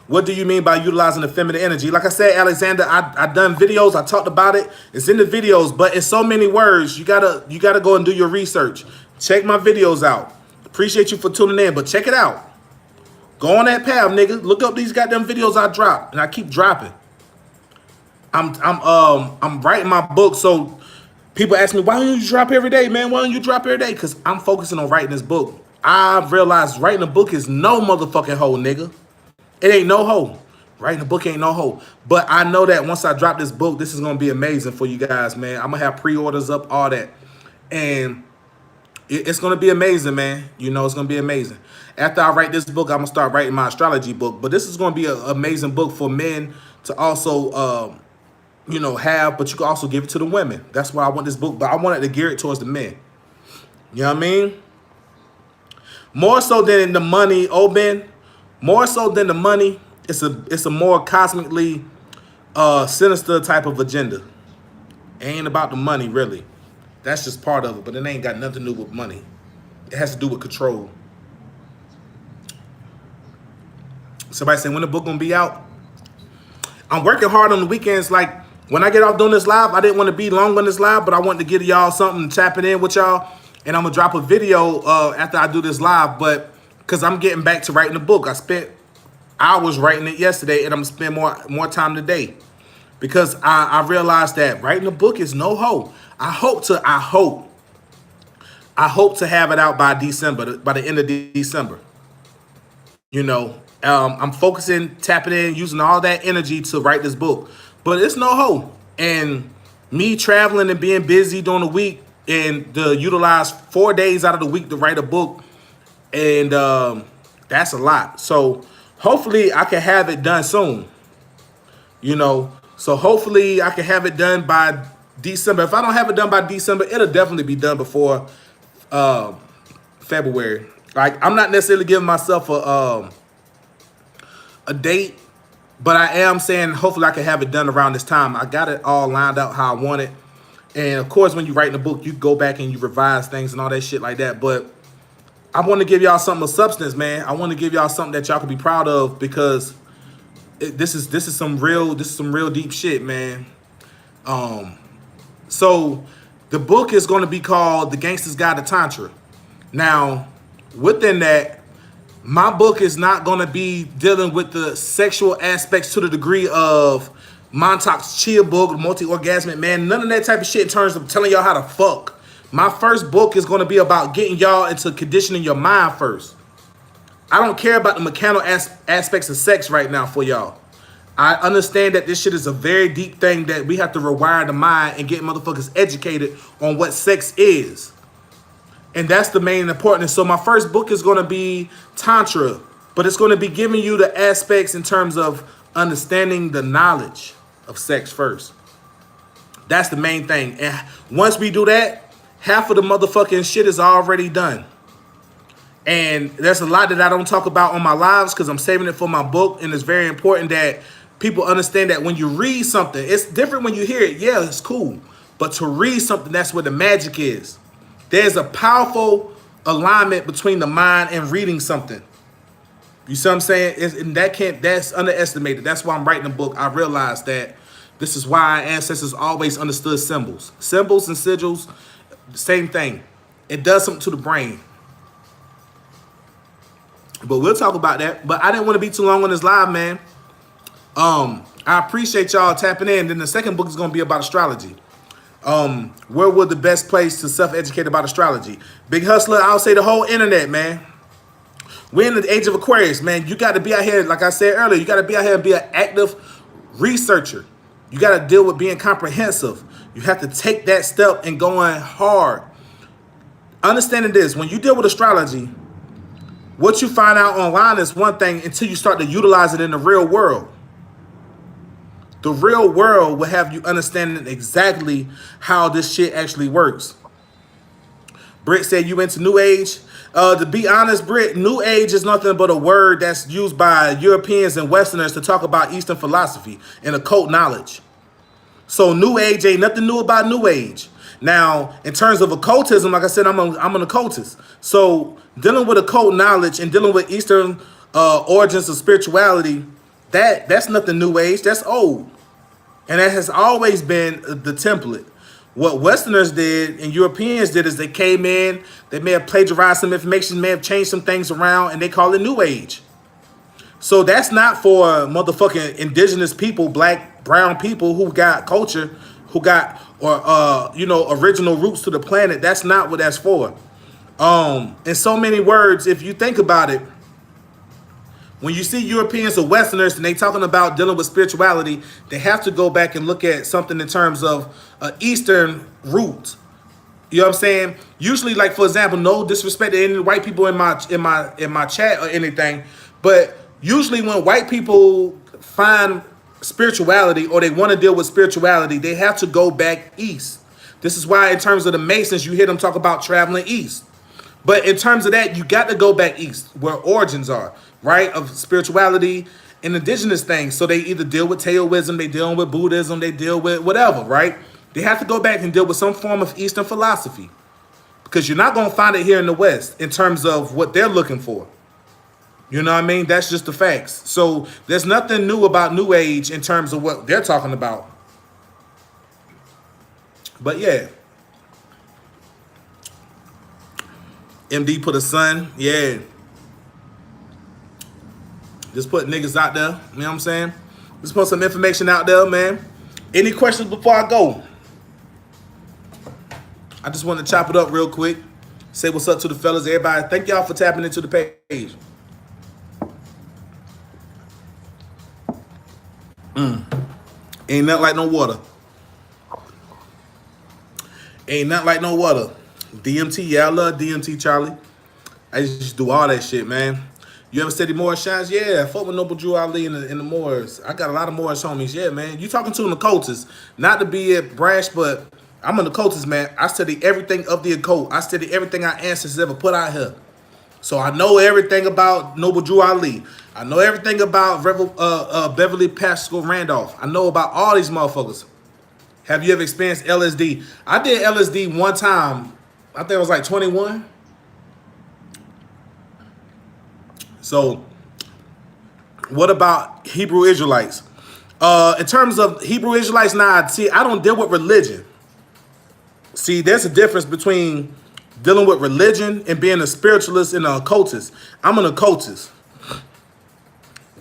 What do you mean by utilizing the feminine energy? Like I said, Alexander, I done videos. I talked about it. It's in the videos, but it's so many words. You gotta go and do your research. Check my videos out. Appreciate you for tuning in, but check it out. Go on that path, nigga. Look up these goddamn videos I drop, and I keep dropping. I'm writing my book, so people ask me, why don't you drop every day, man? Why don't you drop every day? Because I'm focusing on writing this book. I've realized writing a book is no motherfucking hoe, nigga. It ain't no hoe. Writing a book ain't no hoe. But I know that once I drop this book, this is going to be amazing for you guys, man. I'm going to have pre-orders up, all that. And it's going to be amazing, man. You know, it's going to be amazing. After I write this book, I'm going to start writing my astrology book. But this is going to be an amazing book for men to also, you know, have. But you can also give it to the women. That's why I want this book. But I want it to gear it towards the men. You know what I mean? More so than the money, Oben. More so than the money, it's a more cosmically sinister type of agenda. It ain't about the money, really. That's just part of it, but it ain't got nothing to do with money. It has to do with control. Somebody saying, when the book gonna be out? I'm working hard on the weekends. Like, when I get off doing this live, I didn't want to be long on this live, but I wanted to give y'all something, tapping in with y'all. And I'm gonna drop a video after I do this live, but because I'm getting back to writing the book. I spent hours writing it yesterday, and I'm gonna spend more time today, because I realized that writing a book is no hoe. I hope to have it out by December, by the end of December. You know, I'm focusing, tapping in, using all that energy to write this book, but it's no hoe. And me traveling and being busy during the week, and to utilize 4 days out of the week to write a book, and that's a lot. So hopefully I can have it done soon. You know, so hopefully I can have it done by December. If I don't have it done by December, it'll definitely be done before February. Like, I'm not necessarily giving myself a date, but I am saying hopefully I can have it done around this time. I got it all lined out how I want it. And of course, when you're writing a book, you go back and you revise things and all that shit like that. But I want to give y'all something of substance, man. I want to give y'all something that y'all can be proud of, because this is some real deep shit, man. So the book is going to be called The Gangster's Guide to Tantra. Now, within that, my book is not going to be dealing with the sexual aspects to the degree of Montauk's Chia book, Multi-Orgasmic Man. None of that type of shit in terms of telling y'all how to fuck. My first book is going to be about getting y'all into conditioning your mind first. I don't care about the mechanical aspects of sex right now for y'all. I understand that this shit is a very deep thing that we have to rewire the mind and get motherfuckers educated on what sex is. And that's the main importance. So my first book is going to be Tantra, but it's going to be giving you the aspects in terms of understanding the knowledge of sex first. That's the main thing. And once we do that, half of the motherfucking shit is already done. And there's a lot that I don't talk about on my lives because I'm saving it for my book. And it's very important that people understand that when you read something, it's different when you hear it. Yeah, it's cool. But to read something, that's where the magic is. There's a powerful alignment between the mind and reading something. You see what I'm saying? And that's underestimated. That's why I'm writing a book. I realized that this is why our ancestors always understood symbols. Symbols and sigils, the same thing. It does something to the brain. But we'll talk about that. But I didn't want to be too long on this live, man. I appreciate y'all tapping in. Then the second book is going to be about astrology. Where would the best place to self-educate about astrology? Big Hustler, I'll say the whole internet, man. We're in the age of Aquarius, man. You got to be out here, like I said earlier, you got to be out here and be an active researcher. You got to deal with being comprehensive. You have to take that step and going hard. Understanding this, when you deal with astrology, what you find out online is one thing until you start to utilize it in the real world. The real world will have you understanding exactly how this shit actually works. Britt said you into New Age. To be honest, Britt, New Age is nothing but a word that's used by Europeans and Westerners to talk about Eastern philosophy and occult knowledge. So New Age ain't nothing new about New Age. Now, in terms of occultism, like I said, I'm an occultist. So dealing with occult knowledge and dealing with Eastern origins of spirituality, that's nothing New Age. That's old. And that has always been the template. What Westerners did and Europeans did is they came in, they may have plagiarized some information, may have changed some things around, and they call it New Age. So that's not for motherfucking indigenous people, black, brown people who got culture, who got, original roots to the planet. That's not what that's for. In so many words, if you think about it, when you see Europeans or Westerners and they talking about dealing with spirituality, they have to go back and look at something in terms of Eastern roots. You know what I'm saying? Usually, like for example, no disrespect to any white people in my chat or anything, but usually when white people find spirituality or they want to deal with spirituality, they have to go back east. This is why in terms of the Masons, you hear them talk about traveling east. But in terms of that, you got to go back east where origins are, right? Of spirituality and indigenous things. So they either deal with Taoism, they deal with Buddhism, they deal with whatever, right? They have to go back and deal with some form of Eastern philosophy because you're not going to find it here in the West in terms of what they're looking for. You know what I mean? That's just the facts. So there's nothing new about New Age in terms of what they're talking about. But yeah. MD put a son. Yeah. Just put niggas out there. You know what I'm saying? Just put some information out there, man. Any questions before I go? I just want to chop it up real quick. Say what's up to the fellas. Everybody, thank y'all for tapping into the page. Ain't nothing like no water. Ain't nothing like no water. DMT, yeah, I love DMT, Charlie. I just do all that shit, man. You ever study Moorish shines? Yeah, I fought with Noble Drew Ali in the Moors. I got a lot of Moorish homies. Yeah, man. You talking to an occultist. Not to be brash, but I'm an occultist, man. I study everything of the occult. I study everything our ancestors ever put out here. So I know everything about Noble Drew Ali. I know everything about Beverly Pascal Randolph. I know about all these motherfuckers. Have you ever experienced LSD? I did LSD one time. I think I was like 21. So what about Hebrew Israelites? In terms of Hebrew Israelites, nah, see, I don't deal with religion. See, there's a difference between dealing with religion and being a spiritualist and an occultist. I'm an occultist.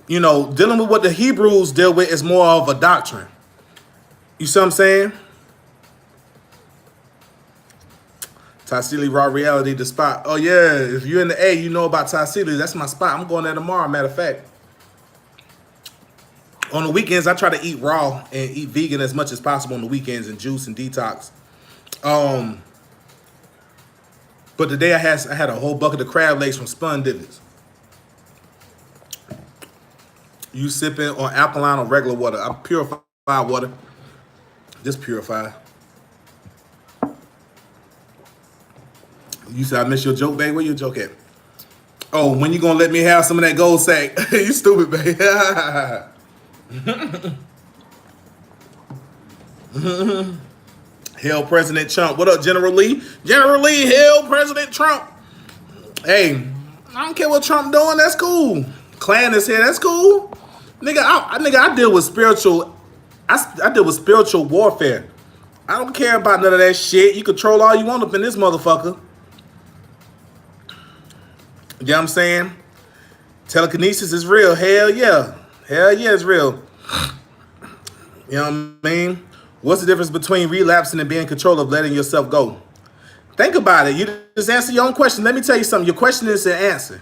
You know, dealing with what the Hebrews deal with is more of a doctrine. You see what I'm saying? Tassili Raw Reality, the spot. Oh, yeah. If you're in the A, you know about Tassili. That's my spot. I'm going there tomorrow, matter of fact. On the weekends, I try to eat raw and eat vegan as much as possible on the weekends and juice and detox. But today I had a whole bucket of crab legs from Spun Divots. You sipping on alkaline or regular water? I'm purified water. Just purified. You said I missed your joke, babe. Where your joke at? Oh, when you gonna let me have some of that gold sack? You stupid, babe. Hail President Trump. What up, General Lee? General Lee, hail President Trump. Hey, I don't care what Trump doing. That's cool. Klan is here. That's cool. Nigga, I deal with spiritual. I deal with spiritual warfare. I don't care about none of that shit. You control all you want up in this motherfucker. You know what I'm saying? Telekinesis is real. Hell yeah. Hell yeah, it's real. You know what I mean? What's the difference between relapsing and being in control of letting yourself go? Think about it. You just answer your own question. Let me tell you something. Your question is an answer.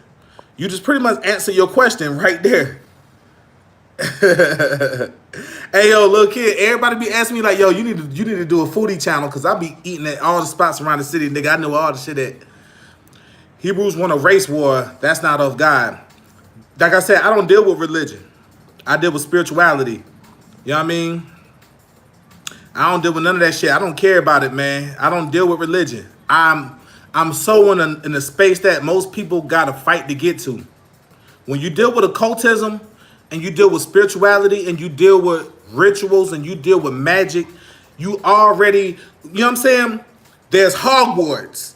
You just pretty much answer your question right there. Hey, yo, little kid, everybody be asking me like, yo, you need to do a foodie channel because I be eating at all the spots around the city, nigga. I know all the shit at. Hebrews won a race war. That's not of God. Like I said, I don't deal with religion. I deal with spirituality. You know what I mean? I don't deal with none of that shit. I don't care about it, man. I don't deal with religion. I'm so in a space that most people gotta fight to get to. When you deal with occultism and you deal with spirituality and you deal with rituals and you deal with magic, you already, you know what I'm saying? There's Hogwarts.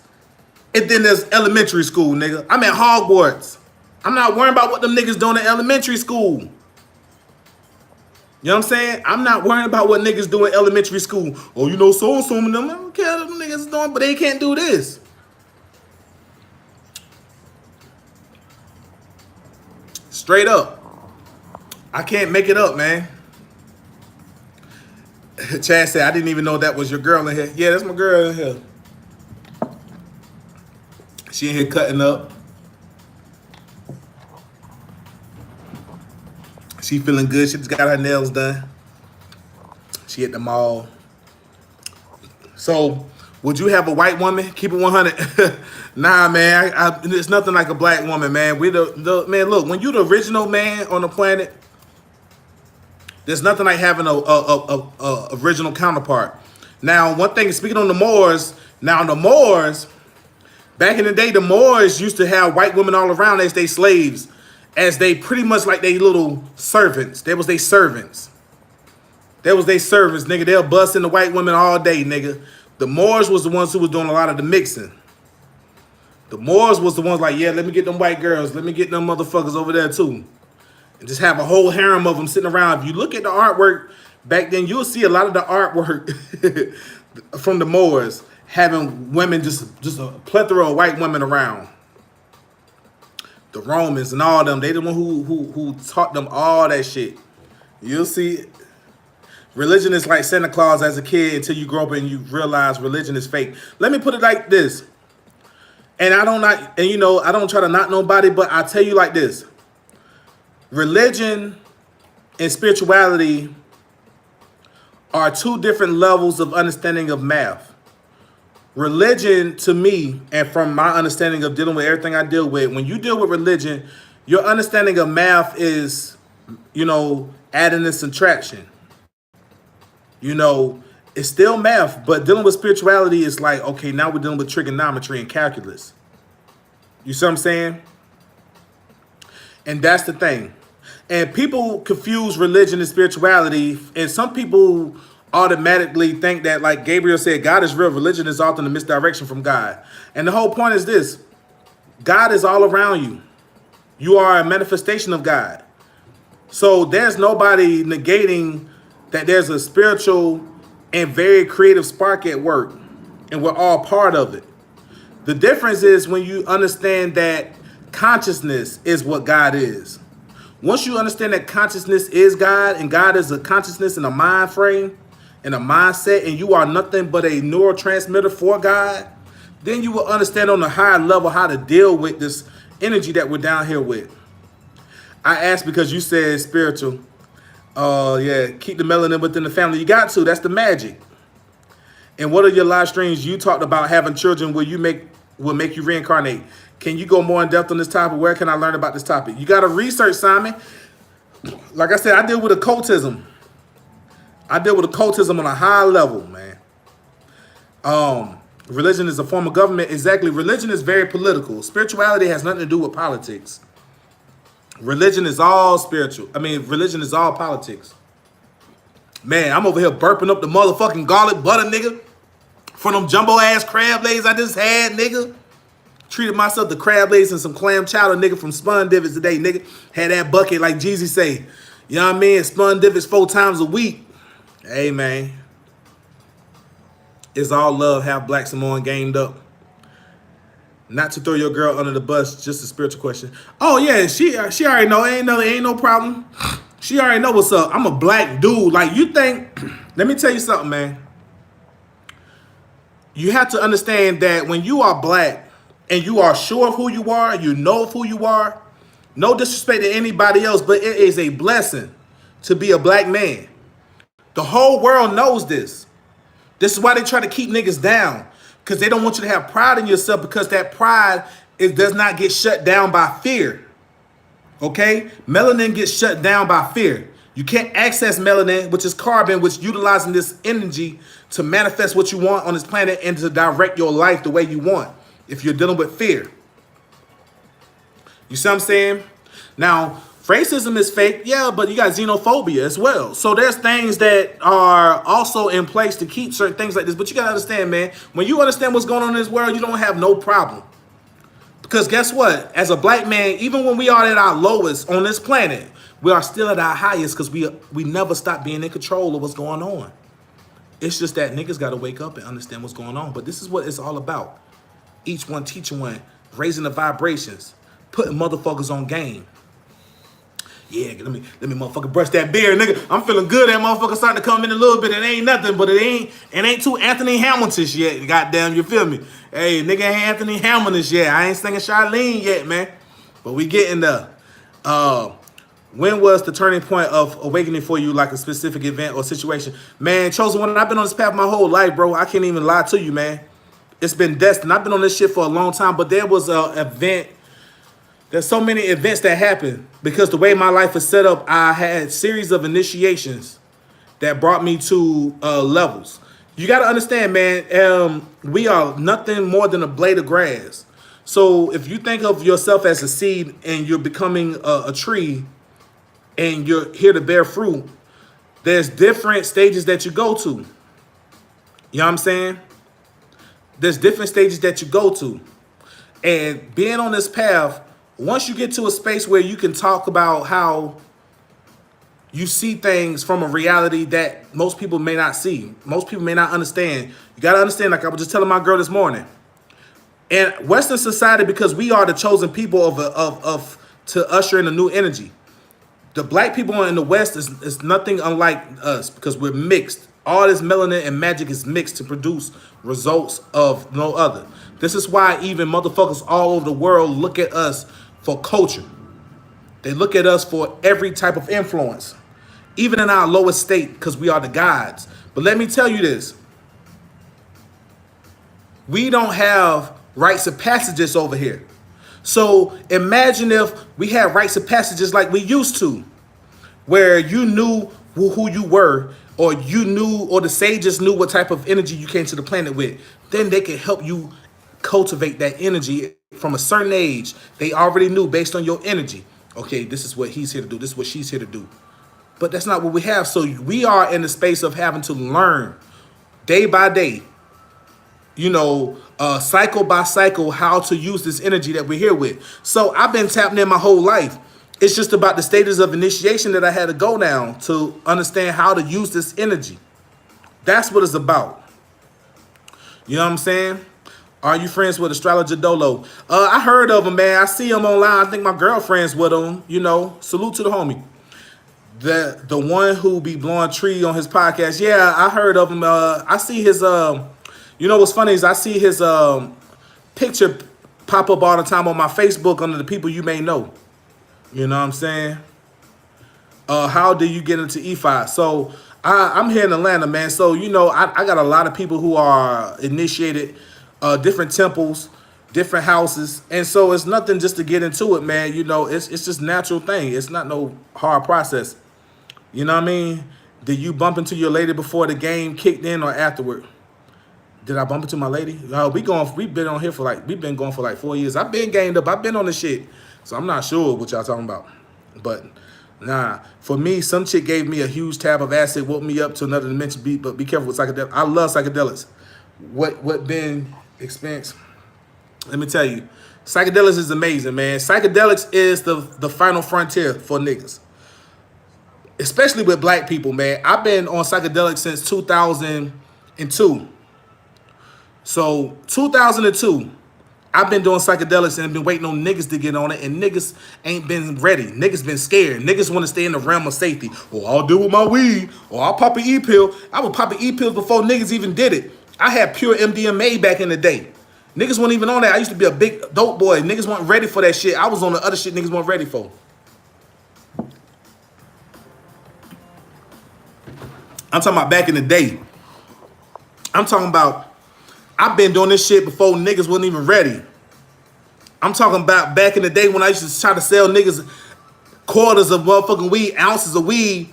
And then there's elementary school, nigga. I'm at Hogwarts. I'm not worrying about what them niggas doing in elementary school. You know what I'm saying? I'm not worrying about what niggas do in elementary school. Oh, you know, so-and-so and them. I don't care what them niggas doing, but they can't do this. Straight up. I can't make it up, man. Chad said, I didn't even know that was your girl in here. Yeah, that's my girl in here. She in here cutting up. She feeling good. She just got her nails done. She at the mall. So, would you have a white woman? Keep it 100. Nah, man. It's nothing like a black woman, man. We man. Look, when you the original man on the planet, there's nothing like having a original counterpart. Now, one thing, speaking on the Moors. Now, the Moors, back in the day, the Moors used to have white women all around as they slaves. As they pretty much like they little servants. They was they servants. They was they servants, nigga. They'll bust in the white women all day, nigga. The Moors was the ones who was doing a lot of the mixing. The Moors was the ones like, yeah, let me get them white girls. Let me get them motherfuckers over there too. And just have a whole harem of them sitting around. If you look at the artwork back then, you'll see a lot of the artwork from the Moors having women, just a plethora of white women around. The Romans and all them, they the one who taught them all that shit. You'll see, religion is like Santa Claus as a kid until you grow up and you realize religion is fake. Let me put it like this. And I don't try to knock nobody, but I tell you like this. Religion and spirituality are two different levels of understanding of math. Religion, to me, and from my understanding of dealing with everything I deal with, when you deal with religion, your understanding of math is, adding and subtraction. It's still math, but dealing with spirituality is like, okay, now we're dealing with trigonometry and calculus. You see what I'm saying? And that's the thing. And people confuse religion and spirituality, and some people automatically think that, like Gabriel said, God is real. Religion is often a misdirection from God. And the whole point is this. God is all around you. You are a manifestation of God. So there's nobody negating that there's a spiritual and very creative spark at work. And we're all part of it. The difference is when you understand that consciousness is what God is. Once you understand that consciousness is God and God is a consciousness and a mind frame, and a mindset, and you are nothing but a neurotransmitter for God, then you will understand on a higher level how to deal with this energy that we're down here with. I asked because you said spiritual. Yeah, keep the melanin within the family. You got to. That's the magic. And what are your live streams? You talked about having children will make you reincarnate. Can you go more in depth on this topic? Where can I learn about this topic? You got to research, Simon. Like I said, I deal with occultism. I deal with occultism on a high level, man. Religion is a form of government. Exactly. Religion is very political. Spirituality has nothing to do with politics. Religion is all spiritual. Religion is all politics. Man, I'm over here burping up the motherfucking garlic butter, nigga. From them jumbo ass crab legs I just had, nigga. Treated myself to crab legs and some clam chowder, nigga, from Spun Divots today, nigga. Had that bucket like Jeezy say. You know what I mean? Spun Divots 4 times a week. Hey, man. It's all love, have Black Samoan gamed up. Not to throw your girl under the bus, just a spiritual question. Oh, yeah, she already know. Ain't no problem. She already know what's up. I'm a black dude. Like, you think Let me tell you something, man. You have to understand that when you are black and you are sure of who you are, you know of who you are, no disrespect to anybody else, but it is a blessing to be a black man. The whole world knows this. This is why they try to keep niggas down, because they don't want you to have pride in yourself, because that pride does not get shut down by fear. Okay? Melanin gets shut down by fear. You can't access melanin, which is carbon, which utilizing this energy to manifest what you want on this planet and to direct your life the way you want if you're dealing with fear. You see what I'm saying? Now, racism is fake, yeah, but you got xenophobia as well. So there's things that are also in place to keep certain things like this. But you got to understand, man, when you understand what's going on in this world, you don't have no problem. Because guess what? As a black man, even when we are at our lowest on this planet, we are still at our highest because we never stop being in control of what's going on. It's just that niggas got to wake up and understand what's going on. But this is what it's all about. Each one teaching one, raising the vibrations, putting motherfuckers on game. Yeah, let me motherfucker brush that beard, nigga. I'm feeling good. That motherfucker starting to come in a little bit. It ain't nothing, but it ain't too Anthony Hamilton yet. Goddamn, you feel me? Hey, nigga ain't Anthony Hamilton yet. I ain't singing Charlene yet, man. But we getting there. When was the turning point of awakening for you, like a specific event or situation? Man, Chosen One, I've been on this path my whole life, bro. I can't even lie to you, man. It's been destined. I've been on this shit for a long time, but there was an event. There's so many events that happened because the way my life is set up, I had a series of initiations that brought me to levels. You got to understand, man, we are nothing more than a blade of grass. So if you think of yourself as a seed and you're becoming a tree and you're here to bear fruit, there's different stages that you go to. You know what I'm saying? There's different stages that you go to. And being on this path, once you get to a space where you can talk about how you see things from a reality that most people may not see, most people may not understand. You got to understand, like I was just telling my girl this morning, in Western society, because we are the chosen people of to usher in a new energy. The black people in the West is nothing unlike us because we're mixed. All this melanin and magic is mixed to produce results of no other. This is why even motherfuckers all over the world look at us for culture. They look at us for every type of influence, even in our lowest state, because we are the gods. But let me tell you this. We don't have rites of passages over here. So imagine if we had rites of passages like we used to, where you knew who you were, or you knew, or the sages knew what type of energy you came to the planet with. Then they could help you cultivate that energy from a certain age. They already knew based on your energy. Okay, this is what he's here to do. This is what she's here to do. But that's not what we have. So we are in the space of having to learn day by day, cycle by cycle, how to use this energy that we're here with. So I've been tapping in my whole life. It's just about the stages of initiation that I had to go down to understand how to use this energy. That's what it's about. You know what I'm saying? Are you friends with Astrologer Dolo? I heard of him, man. I see him online. I think my girlfriend's with him. Salute to the homie. The one who be blowing tree on his podcast. Yeah, I heard of him. I see his, what's funny is I see his picture pop up all the time on my Facebook under the people you may know. You know what I'm saying? How do you get into EFI? So I'm here in Atlanta, man. So, I got a lot of people who are initiated, different temples, different houses. And so it's nothing just to get into it, man. It's just natural thing. It's not no hard process. You know what I mean? Did you bump into your lady before the game kicked in or afterward? Did I bump into my lady? We've been on here we've been going for like 4 years. I've been gained up. I've been on this shit. So I'm not sure what y'all talking about. But nah, for me, some chick gave me a huge tab of acid, woke me up to another dimension. But be careful with psychedelics. I love psychedelics. What been experienced? Let me tell you, psychedelics is amazing, man. Psychedelics is the final frontier for niggas, especially with black people, man. I've been on psychedelics since 2002. So 2002, I've been doing psychedelics and been waiting on niggas to get on it, and niggas ain't been ready. Niggas been scared. Niggas want to stay in the realm of safety. Oh, I'll do with my weed, or I'll pop an E-pill. I was popping E-pills before niggas even did it. I had pure MDMA back in the day. Niggas weren't even on that. I used to be a big dope boy. Niggas weren't ready for that shit. I was on the other shit niggas weren't ready for. I'm talking about back in the day. I'm talking about, I've been doing this shit before niggas wasn't even ready. I'm talking about back in the day when I used to try to sell niggas quarters of motherfucking weed, ounces of weed,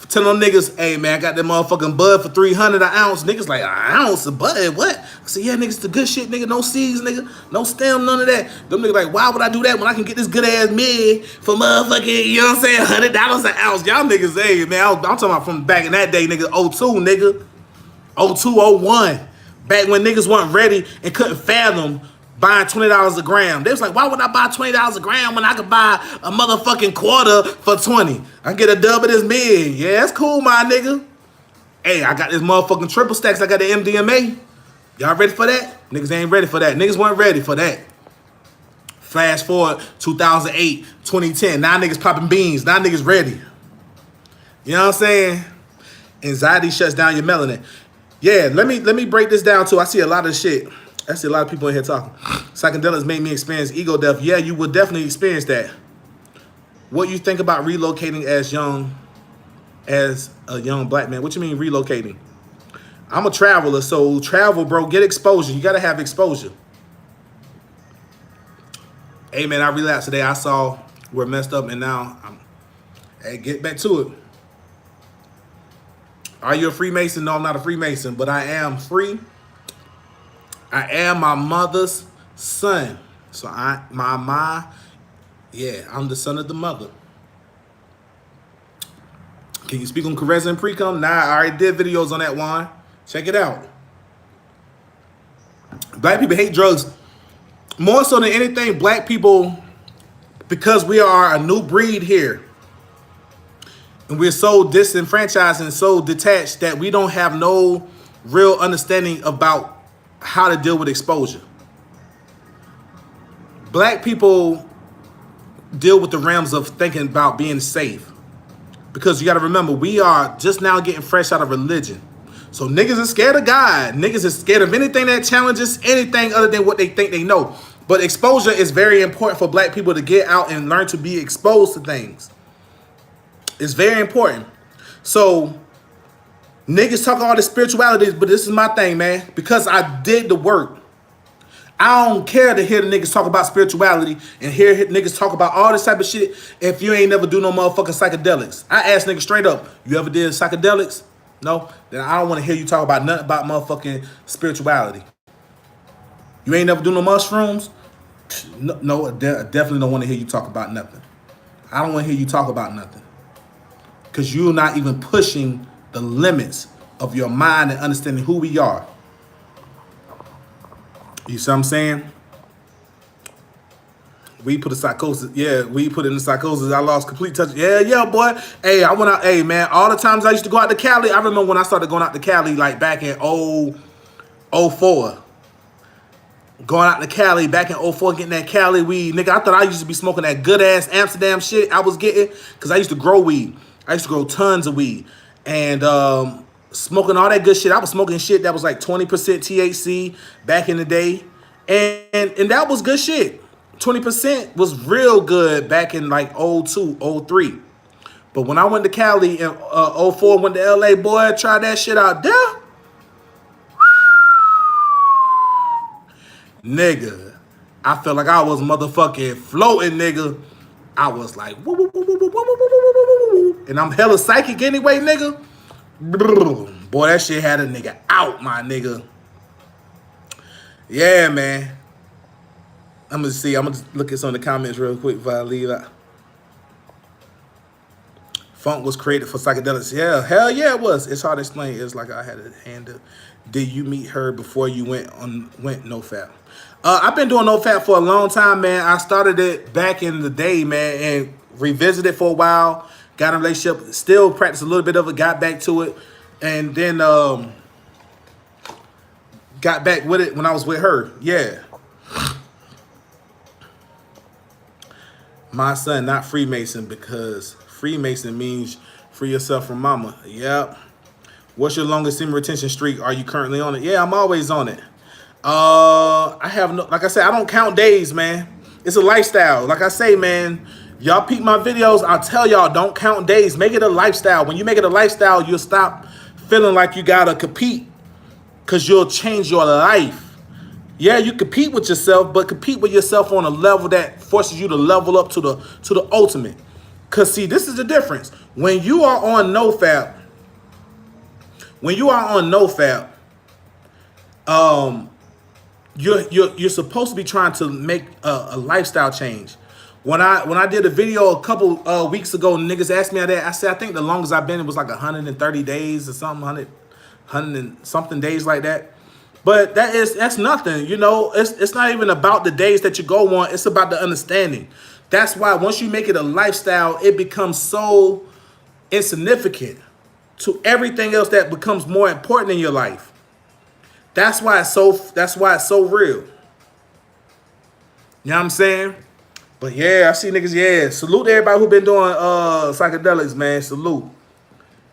telling them niggas, hey man, I got that motherfucking bud for 300 an ounce. Niggas like, an ounce of bud? What? I said, yeah, niggas, the good shit, nigga. No seeds, nigga. No stem, none of that. Them niggas like, why would I do that when I can get this good ass mid for motherfucking, you know what I'm saying, $100 an ounce? Y'all niggas, hey man, I'm talking about from back in that day, nigga, '02, nigga. '02, '01. Back when niggas weren't ready and couldn't fathom buying $20 a gram. They was like, why would I buy $20 a gram when I could buy a motherfucking quarter for 20? I can get a dub of this mid. Yeah, that's cool, my nigga. Hey, I got this motherfucking triple stacks. I got the MDMA. Y'all ready for that? Niggas ain't ready for that. Niggas weren't ready for that. Flash forward 2008, 2010. Now niggas popping beans. Now niggas ready. You know what I'm saying? Anxiety shuts down your melanin. Yeah, let me break this down too. I see a lot of shit. I see a lot of people in here talking. Psychedelics made me experience ego death. Yeah, you will definitely experience that. What you think about relocating as a young black man? What you mean relocating? I'm a traveler, so travel, bro. Get exposure. You gotta have exposure. Hey man, I relapsed today. I saw we're messed up, and now hey, get back to it. Are you a Freemason? No, I'm not a Freemason, but I am free. I am my mother's son. So I'm the son of the mother. Can you speak on Caressa and Pre-Cum? Nah, I already did videos on that one. Check it out. Black people hate drugs. More so than anything, black people, because we are a new breed here, and we're so disenfranchised and so detached that we don't have no real understanding about how to deal with exposure. Black people deal with the realms of thinking about being safe. Because you got to remember, we are just now getting fresh out of religion. So niggas are scared of God. Niggas are scared of anything that challenges anything other than what they think they know. But exposure is very important for black people to get out and learn to be exposed to things. It's very important. So niggas talk all this spirituality, but this is my thing, man. Because I did the work. I don't care to hear the niggas talk about spirituality and hear niggas talk about all this type of shit if you ain't never do no motherfucking psychedelics. I ask niggas straight up, you ever did psychedelics? No? Then I don't want to hear you talk about nothing about motherfucking spirituality. You ain't never do no mushrooms? No, definitely don't want to hear you talk about nothing. I don't want to hear you talk about nothing. Because you're not even pushing the limits of your mind and understanding who we are. You see what I'm saying? We put a psychosis. Yeah, we put it in the psychosis. I lost complete touch. Yeah, boy. Hey, I went out. Hey, man, all the times I used to go out to Cali, I remember when I started going out to Cali, like back in 04. Going out to Cali back in 04, getting that Cali weed. Nigga, I thought I used to be smoking that good-ass Amsterdam shit I was getting because I used to grow weed. I used to grow tons of weed. And smoking all that good shit. I was smoking shit that was like 20% THC back in the day. And that was good shit. 20% was real good back in like 02, 03. But when I went to Cali in 04, went to LA, boy, I tried that shit out there. Nigga, I felt like I was motherfucking floating, nigga. I was like, woo, woo, woo, woo, woo, woo, woo, woo, woo. And I'm hella psychic anyway, nigga. Boy, that shit had a nigga out, my nigga. Yeah, man. I'm gonna see. I'm gonna look at some of the comments real quick before I leave out. Funk was created for psychedelics. Yeah, hell yeah, it was. It's hard to explain. It's like I had a hand up. Did you meet her before you went NoFap? I've been doing NoFap for a long time, man. I started it back in the day, man, and revisited it for a while. Got in a relationship, still practiced a little bit of it, got back to it, and then got back with it when I was with her. Yeah. My son, not Freemason, because Freemason means free yourself from mama. Yep. What's your longest semen retention streak? Are you currently on it? Yeah, I'm always on it. I have no, like I said, I don't count days, man. It's a lifestyle. Like I say, man, y'all peep my videos. I'll tell y'all, don't count days. Make it a lifestyle. When you make it a lifestyle, you'll stop feeling like you gotta compete, because you'll change your life. Yeah, you compete with yourself, but compete with yourself on a level that forces you to level up to the ultimate. Cause see, this is the difference. When you are on NoFap, you're supposed to be trying to make a lifestyle change. When I did a video a couple weeks ago, niggas asked me that. I said, I think the longest I've been, it was like 130 days or something, 100 and something days like that. But that's nothing, you know. It's not even about the days that you go on. It's about the understanding. That's why once you make it a lifestyle, it becomes so insignificant to everything else that becomes more important in your life. That's why it's so real. You know what I'm saying? But yeah, I see niggas, yeah. Salute to everybody who been doing psychedelics, man. Salute.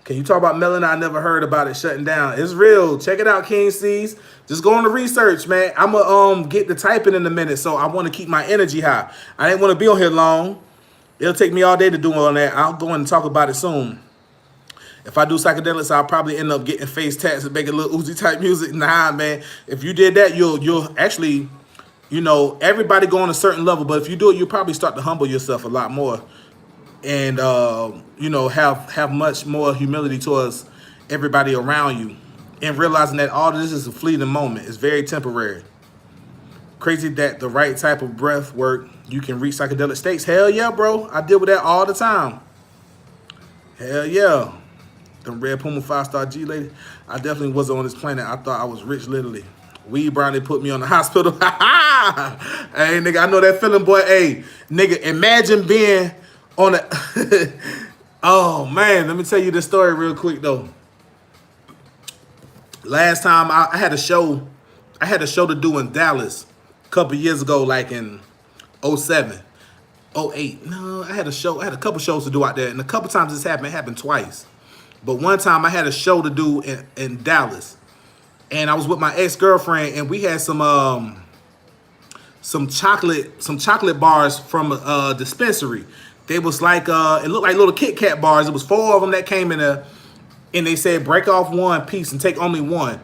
Can you talk about melon? I never heard about it shutting down. It's real. Check it out, King C's. Just go on the research, man. I'ma get the typing in a minute, so I want to keep my energy high. I didn't want to be on here long. It'll take me all day to do all that. I'll go in and talk about it soon. If I do psychedelics, I'll probably end up getting face tats and making little Uzi type music. Nah, man. If you did that, you'll actually, you know, everybody go on a certain level. But if you do it, you'll probably start to humble yourself a lot more. And you know, have much more humility towards everybody around you, and realizing that all this is a fleeting moment. It's very temporary. Crazy that the right type of breath work, you can reach psychedelic states. Hell yeah, bro. I deal with that all the time. Hell yeah. The Red Puma 5-star G lady. I definitely wasn't on this planet. I thought I was rich, literally. Weed Brown, they put me on the hospital. Hey, nigga, I know that feeling, boy. Hey, nigga, imagine being on a oh man, let me tell you this story real quick though. Last time I had a show to do in Dallas a couple years ago, like in 07, 08. No, I had a couple shows to do out there, and a couple times this happened. It happened twice. But one time I had a show to do in Dallas, and I was with my ex-girlfriend, and we had some chocolate bars from a dispensary. They was like, it looked like little Kit Kat bars. It was 4 of them that came in there, and they said break off one piece and take only one.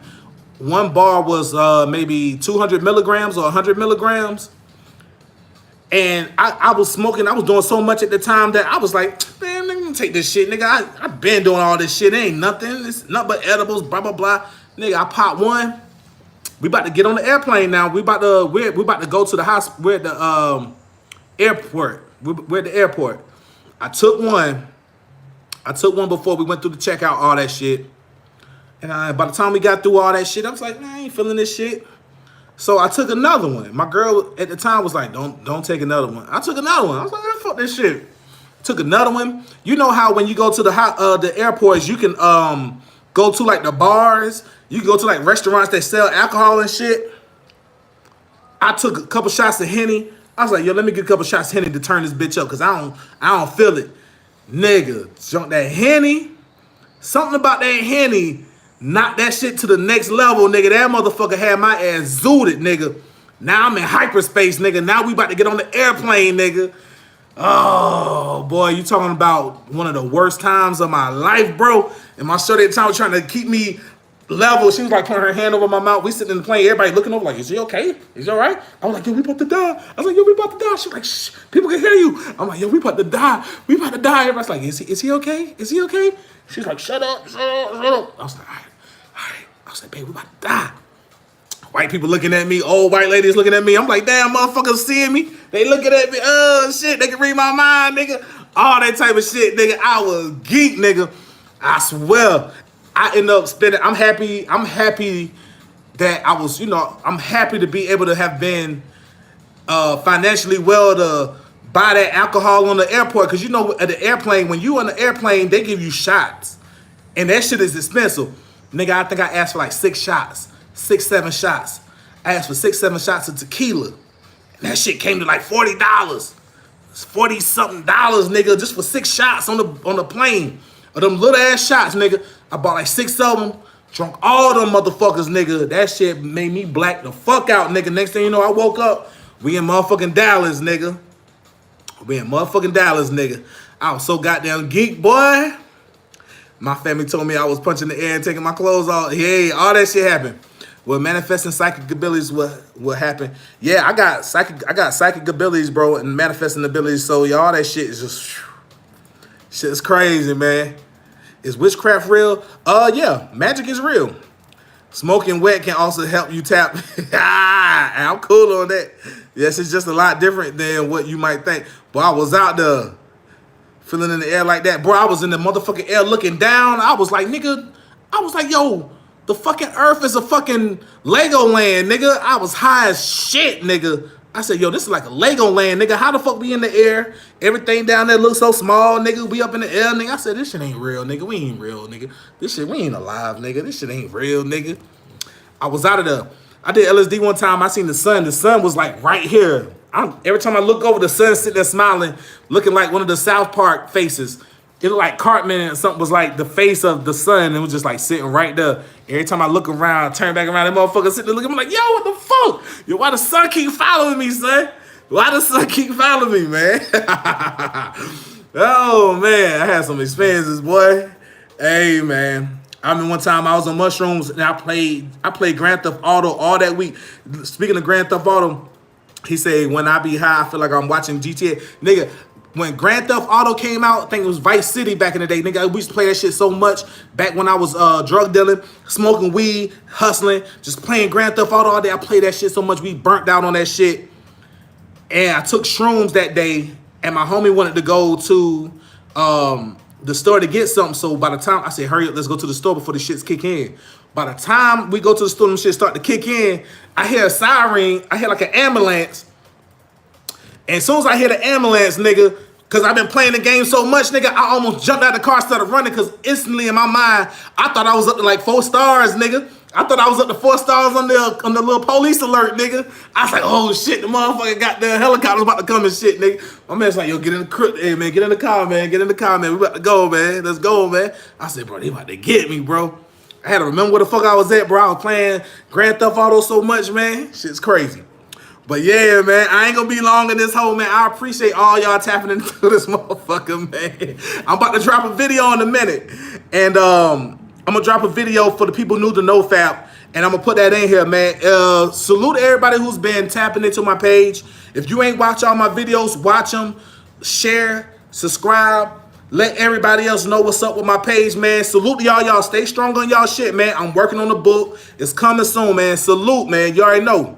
One bar was maybe 200 milligrams or 100 milligrams. And I was smoking. I was doing so much at the time that I was like, man, let me take this shit, nigga. I've been doing all this shit. It ain't nothing. It's nothing but edibles, blah, blah, blah. Nigga, I popped one. We about to get on the airplane now. We about to go to the hospital. We're at the airport. We're at the airport. I took one before we went through the checkout, all that shit. And by the time we got through all that shit, I was like, man, I ain't feeling this shit. So I took another one. My girl at the time was like, don't take another one. I took another one. I was like, man, fuck this shit. Took another one. You know how when you go to the airports, you can go to like the bars. You can go to like restaurants that sell alcohol and shit. I took a couple shots of Henny. I was like, yo, let me get a couple shots of Henny to turn this bitch up, because I don't feel it. Nigga, jump that Henny. Something about that Henny knocked that shit to the next level, nigga. That motherfucker had my ass zooted, nigga. Now I'm in hyperspace, nigga. Now we about to get on the airplane, nigga. Oh, boy, you talking about one of the worst times of my life, bro. And my shorty at the time was trying to keep me level. She was like putting her hand over my mouth. We sitting in the plane, everybody looking over like, is he okay? Is he all right? I was like, yo, we about to die. I was like, yo, we about to die. She was like, shh, people can hear you. I'm like, yo, we about to die. We about to die. Everybody's like, is he okay? Is he okay? She's like, shut up, shut up, shut up. I was like, all right. I was like, babe, we about to die. White people looking at me, old white ladies looking at me. I'm like, damn, motherfuckers seeing me. They looking at me, oh, shit, they can read my mind, nigga. All that type of shit, nigga. I was geek, nigga. I swear. I end up spending, I'm happy that I was, you know, I'm happy to be able to have been financially well to buy that alcohol on the airport. Because, you know, at the airplane, when you on the airplane, they give you shots. And that shit is expensive. Nigga, I think I asked for like 6 shots. 6, 7 shots. I asked for 6, 7 shots of tequila. And that shit came to like $40. $40 something, nigga, just for 6 shots on the plane. Of them little ass shots, nigga. I bought like 6 of them. Drunk all them motherfuckers, nigga. That shit made me black the fuck out, nigga. Next thing you know, I woke up. We in motherfucking Dallas, nigga. We in motherfucking Dallas, nigga. I was so goddamn geek, boy. My family told me I was punching the air and taking my clothes off. Hey, all that shit happened. Well, manifesting psychic abilities what happened. Yeah, I got psychic abilities, bro, and manifesting abilities. So y'all, that shit is just shit's crazy, man. Is witchcraft real? Yeah, magic is real. Smoking wet can also help you tap. I'm cool on that. Yes, it's just a lot different than what you might think. But I was out there feeling in the air like that. Bro, I was in the motherfucking air looking down. I was like, nigga, yo, the fucking earth is a fucking Legoland, nigga. I was high as shit, nigga. I said, yo, this is like a Legoland, nigga. How the fuck we in the air? Everything down there looks so small, nigga. We up in the air, nigga. I said, this shit ain't real, nigga. We ain't real, nigga. We ain't alive, nigga. This shit ain't real, nigga. I was out of there. I did LSD one time. I seen the sun. The sun was like right here. Every time I look over, the sun sitting there smiling, looking like one of the South Park faces. It looked like Cartman and something was like the face of the sun. It was just like sitting right there. Every time I look around, turn back around, that motherfucker sitting there looking at me like, yo, what the fuck? Yo, why the sun keep following me, son? Why the sun keep following me, man? Oh, man. I had some experiences, boy. Hey, man. I mean, one time I was on mushrooms and I played Grand Theft Auto all that week. Speaking of Grand Theft Auto, he said, when I be high, I feel like I'm watching GTA. Nigga, when Grand Theft Auto came out, I think it was Vice City back in the day. Nigga, we used to play that shit so much back when I was drug dealing, smoking weed, hustling, just playing Grand Theft Auto all day. I played that shit so much, we burnt out on that shit. And I took shrooms that day, and my homie wanted to go to the store to get something. So by the time I said, hurry up, let's go to the store before the shits kick in. By the time we go to the store and the shit start to kick in, I hear a siren. I hear like an ambulance. And as soon as I hear the ambulance, nigga, because I've been playing the game so much, nigga, I almost jumped out the car, started running, because instantly in my mind, I thought I was up to like 4 stars, nigga. I thought I was up to 4 stars on the little police alert, nigga. I was like, oh shit, the motherfucker got the helicopter's about to come and shit, nigga. My man's like, yo, get in the car, hey man, get in the car, man, get in the car, man. We about to go, man. Let's go, man. I said, bro, they about to get me, bro. I had to remember where the fuck I was at, bro. I was playing Grand Theft Auto so much, man. Shit's crazy. But yeah, man, I ain't gonna be long in this hole, man. I appreciate all y'all tapping into this motherfucker, man. I'm about to drop a video in a minute. And I'm gonna drop a video for the people new to NoFap. And I'm gonna put that in here, man. Salute everybody who's been tapping into my page. If you ain't watch all my videos, watch them. Share, subscribe. Let everybody else know what's up with my page, man. Salute to y'all. Y'all stay strong on y'all shit, man. I'm working on the book. It's coming soon, man. Salute, man. You already know.